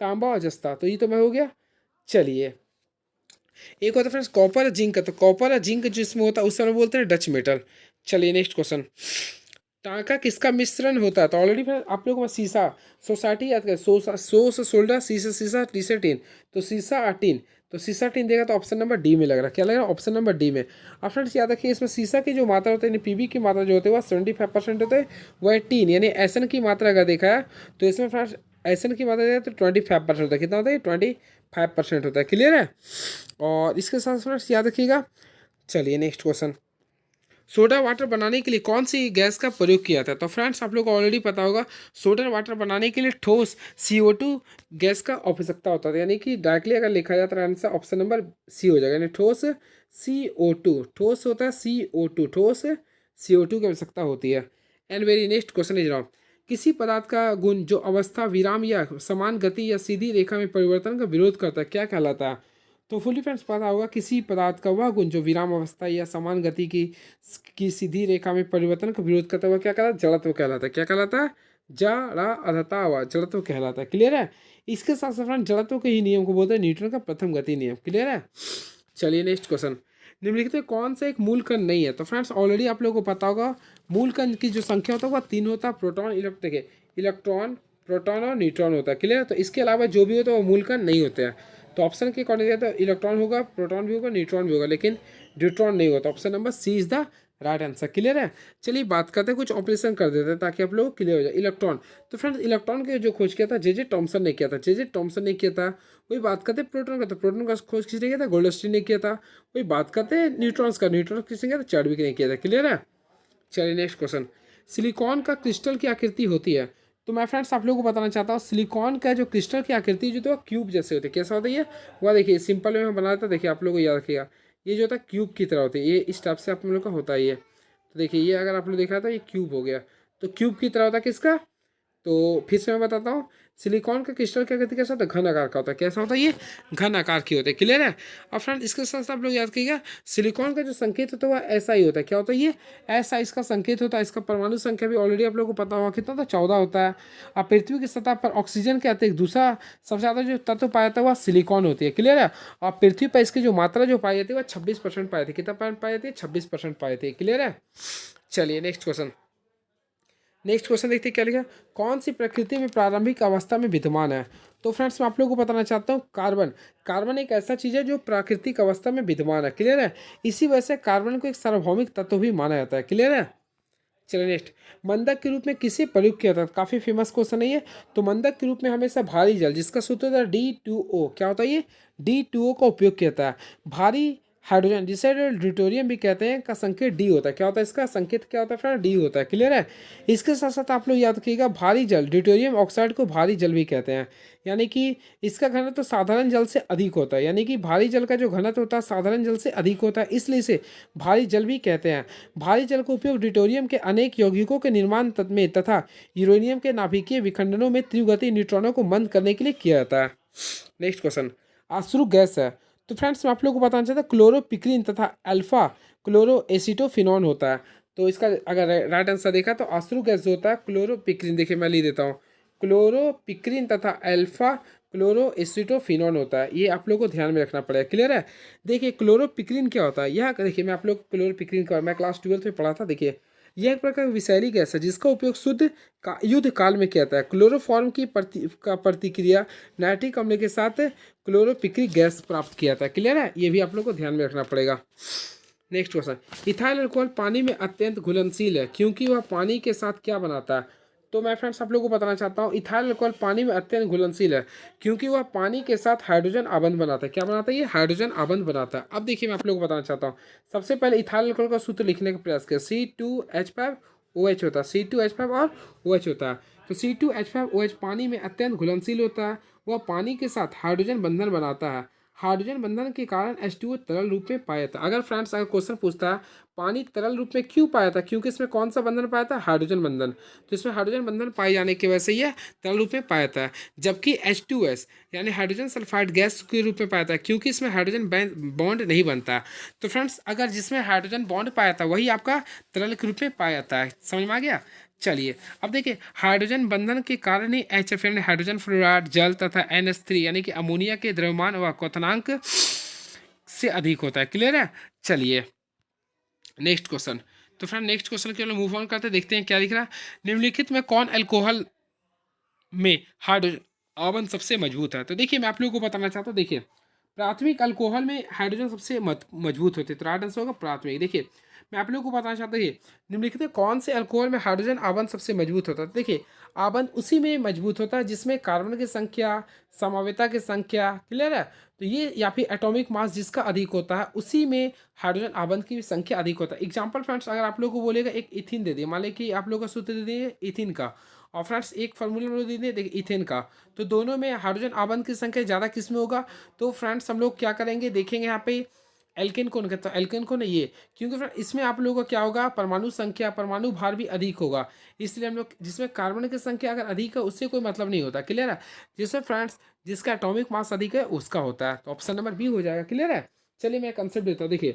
तांबा और जस्ता, तो ये तो मैं हो गया। चलिए एक होता है फ्रेंड्स कॉपर और जिंक का, तो कॉपर और जिंक जिसमें होता है उस समय बोलते हैं डच मेटल। चलिए नेक्स्ट क्वेश्चन, टांका किसका मिश्रण होता है। तो ऑलरेडी फिर आप लोगों को शीशा सोसाइटी याद करें, सोल्डर शीशा शीशा टी से टीन, तो शीशा और टीन तो सीसा टीन देगा तो ऑप्शन नंबर डी में लग रहा है। क्या लग रहा है? ऑप्शन नंबर डी में। अब फ्रेंड्स याद रखिए इसमें सीसा की जो मात्रा होती है यानी पीबी की मात्रा जो होती है वह 75% होते हैं, वह टीन यानी एसन की मात्रा अगर देखा है तो इसमें फ्रेंड्स एसन की मात्रा है तो 25% होता है। कितना होता है? 25% होता है। क्लियर है? और इसके साथ फ्रेंड्स याद रखिएगा। चलिए नेक्स्ट क्वेश्चन, सोडा वाटर बनाने के लिए कौन सी गैस का प्रयोग किया था? तो फ्रेंड्स आप लोग को ऑलरेडी पता होगा, सोडा वाटर बनाने के लिए ठोस CO2 गैस का आवश्यकता होता था, यानी कि डायरेक्टली अगर लिखा जाता है आंसर ऑप्शन नंबर सी हो जाएगा, यानी ठोस CO2, ठोस होता है CO2, ठोस CO2 की आवश्यकता होती है। And very next question is now, किसी पदार्थ का गुण जो अवस्था विराम या समान गति या सीधी रेखा में परिवर्तन का विरोध करता है क्या कहलाता है? तो फुली फ्रेंड्स पता होगा, किसी पदार्थ का वह गुण जो विराम अवस्था या समान गति की सीधी रेखा में परिवर्तन का विरोध करता हुआ क्या कहलाता है? जड़त्व कहलाता है। क्या कहलाता है? जड़ता हुआ जड़त्व कहलाता है। क्लियर है? इसके साथ साथ फ्रेंड्स जड़त्व के ही नियम को बोलते हैं न्यूटन का प्रथम गति नियम। क्लियर है? चलिए नेक्स्ट क्वेश्चन, निम्नलिखित में कौन सा एक मूल कण नहीं है? तो फ्रेंड्स ऑलरेडी आप लोगों को पता होगा, मूल कण की जो संख्या होता है वह 3 होता है, प्रोटॉन इलेक्ट्रॉन प्रोटॉन और न्यूट्रॉन होता है। क्लियर है? तो इसके अलावा जो भी होता है वो मूल कण नहीं होते हैं। तो ऑप्शन के अकॉर्डिंग तो इलेक्ट्रॉन होगा, प्रोटॉन भी होगा, न्यूट्रॉन भी होगा, लेकिन ड्यूट्रॉन नहीं होता। Option number C is the right answer. Clear है? चलिए बात करते हैं, कुछ ऑपरेशन कर देते हैं ताकि आप लोग क्लियर हो जाए। इलेक्ट्रॉन, तो फ्रेंड्स इलेक्ट्रॉन के जो खोज किया था जे टॉमसन ने किया था, जे टॉमसन ने किया था। वही बात करते हैं प्रोटॉन का, तो प्रोटॉन का खोज किसने किया था? गोल्डस्टीन ने किया था। वही बात करते हैं न्यूट्रॉन्स का, न्यूट्रॉन किसने किया था? चार्विक ने किया था। क्लियर है? चलिए नेक्स्ट क्वेश्चन, सिलिकॉन का क्रिस्टल की आकृति होती है? तो मैं फ्रेंड्स आप लोगों को बताना चाहता हूँ, सिलिकॉन का जो क्रिस्टल की आकृति जो तो क्यूब जैसे होती है। कैसा होता है ये? वह देखिए सिंपल वे में बना देता है। देखिए आप लोगों को याद रखिएगा, ये जो होता है क्यूब की तरह होती है, ये इस टाइप से आप लोग का होता है ये। तो देखिए ये अगर आप लोग देखा था ये क्यूब हो गया, तो क्यूब की तरह होता है किसका? तो फिर से मैं बताता हूँ, सिलिकॉन का क्रिस्टल क्या कहते हैं? कैसा होता है? घन आकार का होता है। कैसा होता है ये? घन आकार की होता है। क्लियर है? और फ्रेंड इसके साथ साथ आप लोग याद कीजिएगा, सिलिकॉन का जो संकेत होता है वह ऐसा ही होता है। क्या होता है ये? ऐसा इसका संकेत होता है। इसका परमाणु संख्या भी ऑलरेडी आप लोग को पता होगा, कितना होता है? 14 होता है। और पृथ्वी की सतह पर ऑक्सीजन के अतिरिक्त दूसरा सबसे ज़्यादा जो तत्व पाया जाता है वह सिलिकॉन होती है। क्लियर है? और पृथ्वी पर इसकी जो मात्रा जो पाई जाती है वह 26% पाई जाती है। कितना पाई जाती है? 26% पाई जाती है। क्लियर है? चलिए नेक्स्ट क्वेश्चन, नेक्स्ट क्वेश्चन देखते हैं क्या लिखा, कौन सी प्रकृति में प्रारंभिक अवस्था में विद्यमान है? तो फ्रेंड्स मैं आप लोगों को बताना चाहता हूँ, कार्बन। कार्बन एक ऐसा चीज़ है जो प्राकृतिक अवस्था में विद्यमान है। क्लियर है? इसी वजह से कार्बन को एक सार्वभौमिक तत्व भी माना जाता है। क्लियर है? चलिए नेक्स्ट, मंदक के रूप में किसे प्रयोग किया था? काफ़ी फेमस क्वेश्चन है ये। तो मंदक के रूप में हमेशा भारी जल, जिसका सूत्र था D2O, क्या होता है ये? D2O का उपयोग किया था। भारी हाइड्रोजन, जिसे ड्यूटेरियम भी कहते हैं, का संकेत डी होता है। क्या होता है इसका संकेत? क्या होता है फ्रेंड? डी होता है। क्लियर है? इसके साथ साथ आप लोग याद रखिएगा, भारी जल, ड्यूटेरियम ऑक्साइड को भारी जल भी कहते हैं, यानी कि इसका घनत्व तो साधारण जल से अधिक होता है। यानी कि भारी जल का जो घनत्व होता है साधारण जल से अधिक होता है, इसलिए इसे भारी जल भी कहते हैं। भारी जल का उपयोग ड्यूटेरियम के अनेक यौगिकों के निर्माण में तथा यूरेनियम के नाभिकीय विखंडनों में तीव्रगति न्यूट्रॉनों को मंद करने के लिए किया जाता है। नेक्स्ट क्वेश्चन, अश्रु गैस है? तो फ्रेंड्स मैं आप लोगों को बताना चाहता हूँ, क्लोरोपिक्रीन तथा अल्फा क्लोरोएसिटोफिनॉन होता है। तो इसका अगर राइट आंसर देखा तो अश्रु गैस जो होता है क्लोरोपिक्रीन, देखिए मैं लिख देता हूँ, क्लोरोपिक्रीन तथा अल्फा क्लोरोएसिटोफिनॉन होता है। ये आप लोग को ध्यान में रखना पड़ेगा। क्लियर है? देखिए क्लोरोपिक्रीन क्या होता है, यह देखिए मैं आप लोग क्लोरोपिक्रीन का मैं क्लास 12 में पढ़ा था। देखिए यह एक प्रकार की विषैली गैस है जिसका उपयोग युद्ध काल में किया जाता है। क्लोरोफॉर्म की प्रतिक्रिया नाइट्रिक अम्ल के साथ क्लोरोपिक्रिक गैस प्राप्त किया था। क्लियर है? ये भी आप लोग को ध्यान में रखना पड़ेगा। नेक्स्ट क्वेश्चन, इथाइल अल्कोहल पानी में अत्यंत घुलनशील है क्योंकि वह पानी के साथ क्या बनाता है? तो मैं फ्रेंड्स आप लोगों को बताना चाहता हूँ, इथाइल अल्कोहल पानी में अत्यंत घुलनशील है क्योंकि वह पानी के साथ हाइड्रोजन आबंध बनाता है। क्या बनाता है ये? हाइड्रोजन आबंध बनाता है। अब देखिए मैं आप लोगों को बताना चाहता हूँ, सबसे पहले इथाइल अल्कोहल का सूत्र लिखने का प्रयास किया। C2H5OH होता है, C2H5 और OH होता है। तो C2H5OH पानी में अत्यंत घुलनशील होता है, वह पानी के साथ हाइड्रोजन बंधन बनाता है। हाइड्रोजन बंधन के कारण H2O तरल रूप में पाया था। अगर फ्रेंड्स अगर क्वेश्चन पूछता है पानी तरल रूप में क्यों पाया था, क्योंकि इसमें कौन सा बंधन पाया था? हाइड्रोजन बंधन। तो इसमें हाइड्रोजन बंधन पाए जाने की वजह से यह तरल रूप में पाया था। जबकि H2S यानी हाइड्रोजन सल्फाइड गैस के रूप में पाया था क्योंकि इसमें हाइड्रोजन बॉन्ड नहीं बनता। तो फ्रेंड्स अगर जिसमें हाइड्रोजन बॉन्ड पाया था वही आपका तरल के रूप में पाया जाता है। समझ में आ गया? चलिए अब देखिए, हाइड्रोजन बंधन के कारण ही HF यानी हाइड्रोजन फ्लोराइड जल तथा NH3 यानी कि अमोनिया के द्रव्यमान व क्वथनांक से अधिक होता है। क्लियर है? चलिए नेक्स्ट क्वेश्चन, तो फ्रेंड नेक्स्ट क्वेश्चन के लिए मूव ऑन करते देखते हैं क्या लिख रहा है। निम्नलिखित में कौन अल्कोहल में हाइड्रोजन आबंध सबसे मजबूत है? तो देखिए मैं आप लोगों को बताना चाहता हूँ, देखिए प्राथमिक अल्कोहल में हाइड्रोजन सबसे मजबूत होते हैं, तो राइट आंसर होगा प्राथमिक। देखिए मैं आप लोगों को बताना चाहता हूँ ये निम्नलिखित में कौन से अल्कोहल में हाइड्रोजन आबंध सबसे मजबूत होता है। तो देखिए आबंध उसी में मजबूत होता है जिसमें कार्बन की संख्या, समवेता की संख्या, क्लियर है, तो ये या फिर एटॉमिक मास जिसका अधिक होता है उसी में हाइड्रोजन आबंध की संख्या अधिक होता है। एग्जाम्पल फ्रेंड्स, अगर आप लोगों को बोलेगा एक इथिन दे दिए, मान लें कि आप लोग का सूत्र दे दिए इथिन का, और फ्रेंड्स एक फार्मूला दे दिए देखिए इथेन का, तो दोनों में हाइड्रोजन आबंध की संख्या ज़्यादा किस में होगा। तो फ्रेंड्स हम लोग क्या करेंगे, देखेंगे यहाँ पे एल्केन कौन कहता है, एल्केन कौन है ये, क्योंकि फ्रेंड इसमें आप लोगों का क्या होगा, परमाणु संख्या, परमाणु भार भी अधिक होगा, इसलिए हम लोग जिसमें कार्बन की संख्या अगर अधिक है उससे कोई मतलब नहीं होता, क्लियर है। जिसमें फ्रेंड्स जिसका एटॉमिक मास अधिक है उसका होता है, तो ऑप्शन नंबर बी हो जाएगा, क्लियर है। चलिए मैं कंसेप्ट देता हूँ, देखिए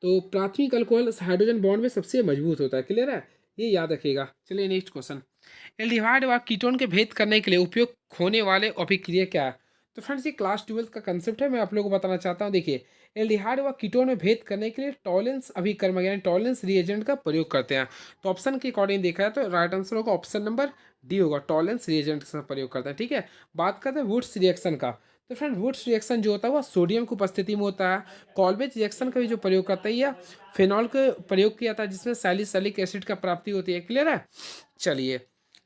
तो प्राथमिक अल्कोहल हाइड्रोजन बॉन्ड में सबसे मजबूत होता है, क्लियर है, ये याद रखिएगा। चलिए नेक्स्ट क्वेश्चन, एल्डिहाइड व कीटोन के भेद करने के लिए उपयोग होने वाले अभिक्रिया क्या है। तो फ्रेंड्स ये क्लास 12 का कंसेप्ट है, मैं आप लोगों को बताना चाहता हूँ। देखिए एल्डिहाइड व कीटोन में भेद करने के लिए टॉलेंस अभिकर्मक यानी टॉलेंस रिएजेंट का प्रयोग करते हैं। तो ऑप्शन के अकॉर्डिंग देखा है तो राइट आंसर होगा ऑप्शन नंबर डी होगा, टॉलेंस रिएजेंट का प्रयोग करते हैं, ठीक है। बात करते हैं वुड्स रिएक्शन का, तो फ्रेंड वुड्स रिएक्शन जो होता है वह सोडियम की उपस्थिति में होता है। कॉल्वेज रिएक्शन का भी जो प्रयोग करता है या फिनॉल का प्रयोग किया था जिसमें सैलिसिलिक एसिड का प्राप्ति होती है, क्लियर है। चलिए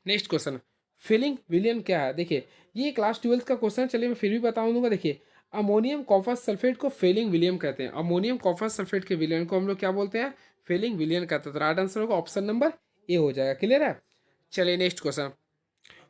नेक्स्ट क्वेश्चन, फिलिंग विलियन क्या है। देखिए ये क्लास 12 का क्वेश्चन है, चलिए मैं फिर भी बता दूंगा। देखिए अमोनियम कॉपर सल्फेट को फेलिंग विलियम कहते हैं, अमोनियम कॉपर सल्फेट के विलियन को हम लोग क्या बोलते हैं, फेलिंग विलियन कहते हैं, तो राइट आंसर होगा ऑप्शन नंबर ए हो जाएगा, क्लियर है। चलिए नेक्स्ट क्वेश्चन,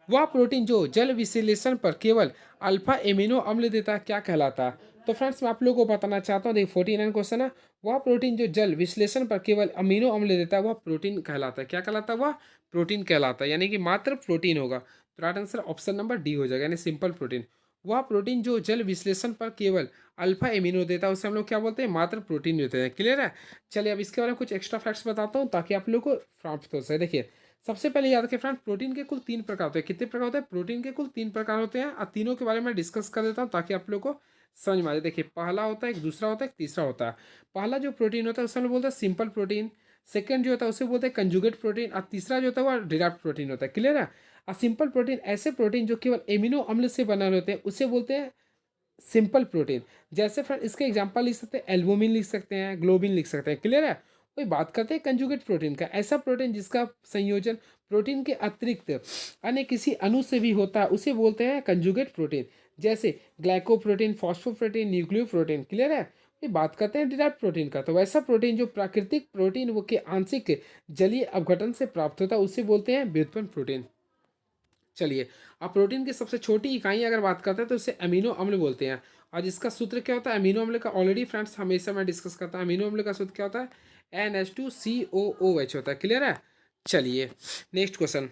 वह प्रोटीन जो जल विश्लेषण पर केवल अल्फा एमिनो अम्ल देता है क्या कहलाता है। तो फ्रेंड्स मैं आप लोगों को बताना चाहता हूँ, देखिए 49 क्वेश्चन है, वह प्रोटीन जो जल विश्लेषण पर केवल अमीनो अम्ल देता है वह प्रोटीन कहलाता है, क्या कहलाता है, वह प्रोटीन कहलाता है, यानी कि मात्र प्रोटीन होगा, तो right answer option number D हो जाएगा, यानी सिंपल प्रोटीन। वह प्रोटीन जो जल विश्लेषण पर केवल अल्फा एमिनो देता है उसे हम लोग क्या बोलते हैं, मात्र प्रोटीन देते हैं, क्लियर है। चलिए अब इसके बारे में कुछ एक्स्ट्रा फैक्ट्स बताता हूँ ताकि आप लोग को प्राप्त हो सके। देखिए सबसे पहले याद रखें फ्रेंड, प्रोटीन के कुल 3 प्रकार होते हैं, कितने प्रकार होते हैं, प्रोटीन के कुल 3 प्रकार होते हैं, और तीनों के बारे में डिस्कस कर देता हूँ ताकि आप लोग को समझ में आ जाए। देखिए पहला होता है, एक दूसरा होता है, एक तीसरा होता है। पहला जो प्रोटीन होता है उसे हम लोग बोलते हैं सिंपल प्रोटीन, सेकंड जो होता है उसे बोलते हैं कंजुगेट प्रोटीन, और तीसरा जो होता है वह डिराइव्ड प्रोटीन होता है, क्लियर है। और सिंपल प्रोटीन ऐसे प्रोटीन जो केवल एमिनो अम्ल से बने होते हैं उसे बोलते हैं सिंपल प्रोटीन। जैसे फ्रेंड इसके एग्जांपल लिख सकते हैं, एल्बुमिन लिख सकते हैं, ग्लोबिन लिख सकते हैं, क्लियर है। वही बात करते हैं कंजुगेट प्रोटीन का, ऐसा प्रोटीन जिसका संयोजन प्रोटीन के अतिरिक्त अन्य किसी अणु से भी होता है उसे बोलते हैं कंजुगेट प्रोटीन, जैसे ग्लाइकोप्रोटीन, फॉस्फोप्रोटीन, न्यूक्लियोप्रोटीन, क्लियर है। ये बात करते हैं डिराइव्ड प्रोटीन का, तो वैसा प्रोटीन जो प्राकृतिक प्रोटीन वो के आंशिक जलीय अपघटन से प्राप्त होता है उसे बोलते हैं व्युत्पन्न प्रोटीन। चलिए अब प्रोटीन की सबसे छोटी इकाई अगर बात करते हैं तो उसे अमीनो अम्ल बोलते हैं, और इसका सूत्र क्या होता है अमीनो अम्ल का, ऑलरेडी फ्रेंड्स हमेशा मैं डिस्कस करता हूँ, अमीनो अम्ल का सूत्र क्या होता है NH2COOH होता है, क्लियर है। चलिए नेक्स्ट क्वेश्चन,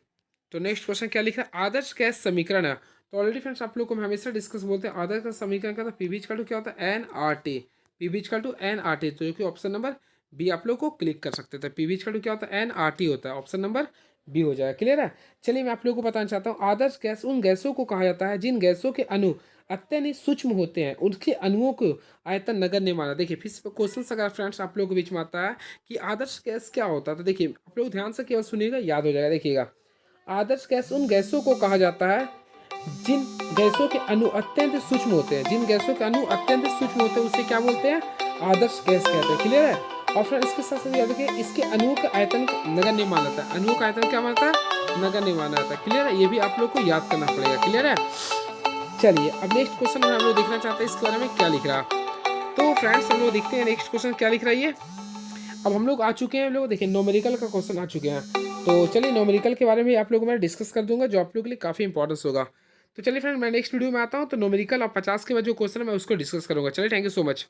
तो नेक्स्ट क्वेश्चन क्या लिखा है, आदर्श गैस समीकरण है। तो ऑलरेडी फ्रेंड्स आप लोग को हम हमेशा डिस्कस बोलते हैं आदर्श गैस समीकरण का, पी वी इक्वल टू क्या होता है NRT, P V equal to NRT, तो जो कि ऑप्शन नंबर बी आप लोग को क्लिक कर सकते थे, पी वी इक्वल टू क्या होता है NRT होता है, ऑप्शन नंबर बी हो जाएगा, क्लियर है। चलिए मैं आप लोगों को बताना चाहता हूँ, आदर्श गैस उन गैसों को कहा जाता है जिन गैसों के अणु अत्यंत सूक्ष्म होते हैं, उनके अणुओं को आयतन नगण्य नहीं माना। देखिए फिर से क्वेश्चन अगर फ्रेंड्स आप लोगों के बीच में आता है कि आदर्श गैस क्या होता है, तो देखिए आप लोग ध्यान से केवल सुनिएगा, याद हो जाएगा। देखिएगा आदर्श गैस उन गैसों को कहा जाता है जिन गैसों के अणु अत्यंत सूक्ष्म होते हैं, जिन गैसों के अणु अत्यंत सूक्ष्म होते हैं उसे क्या बोलते हैं, आदर्श गैस कहते हैं, क्लियर है। और फिर इसके साथ साथ याद रखिए इसके अणुओं का आयतन नगण्य नहीं माना जाता है, अणुओं का आयतन क्या मानता है, नगण्य नहीं माना जाता है, क्लियर है। ये भी आप लोग को याद करना पड़ेगा, क्लियर है। चलिए अब नेक्स्ट क्वेश्चन हम लोग देखना चाहते हैं इसके बारे में क्या लिख रहा है। तो फ्रेंड्स हम लोग देखते हैं नेक्स्ट क्वेश्चन क्या लिख रहा है ये। अब हम लोग आ चुके हैं, हम लोग देखिए न्यूमेरिकल का क्वेश्चन आ चुके हैं, तो चलिए न्यूमेरिकल के बारे में आप लोगों को मैं डिस्कस कर दूंगा जो आप लोगों के लिए काफ़ी इंपॉर्टेंस होगा। तो चलिए फ्रेंड मैं नेक्स्ट वीडियो में आता हूँ, तो न्यूमेरिकल और 50 के बाद जो क्वेश्चन है मैं उसको डिस्कस करूंगा। चलिए थैंक यू सो मच।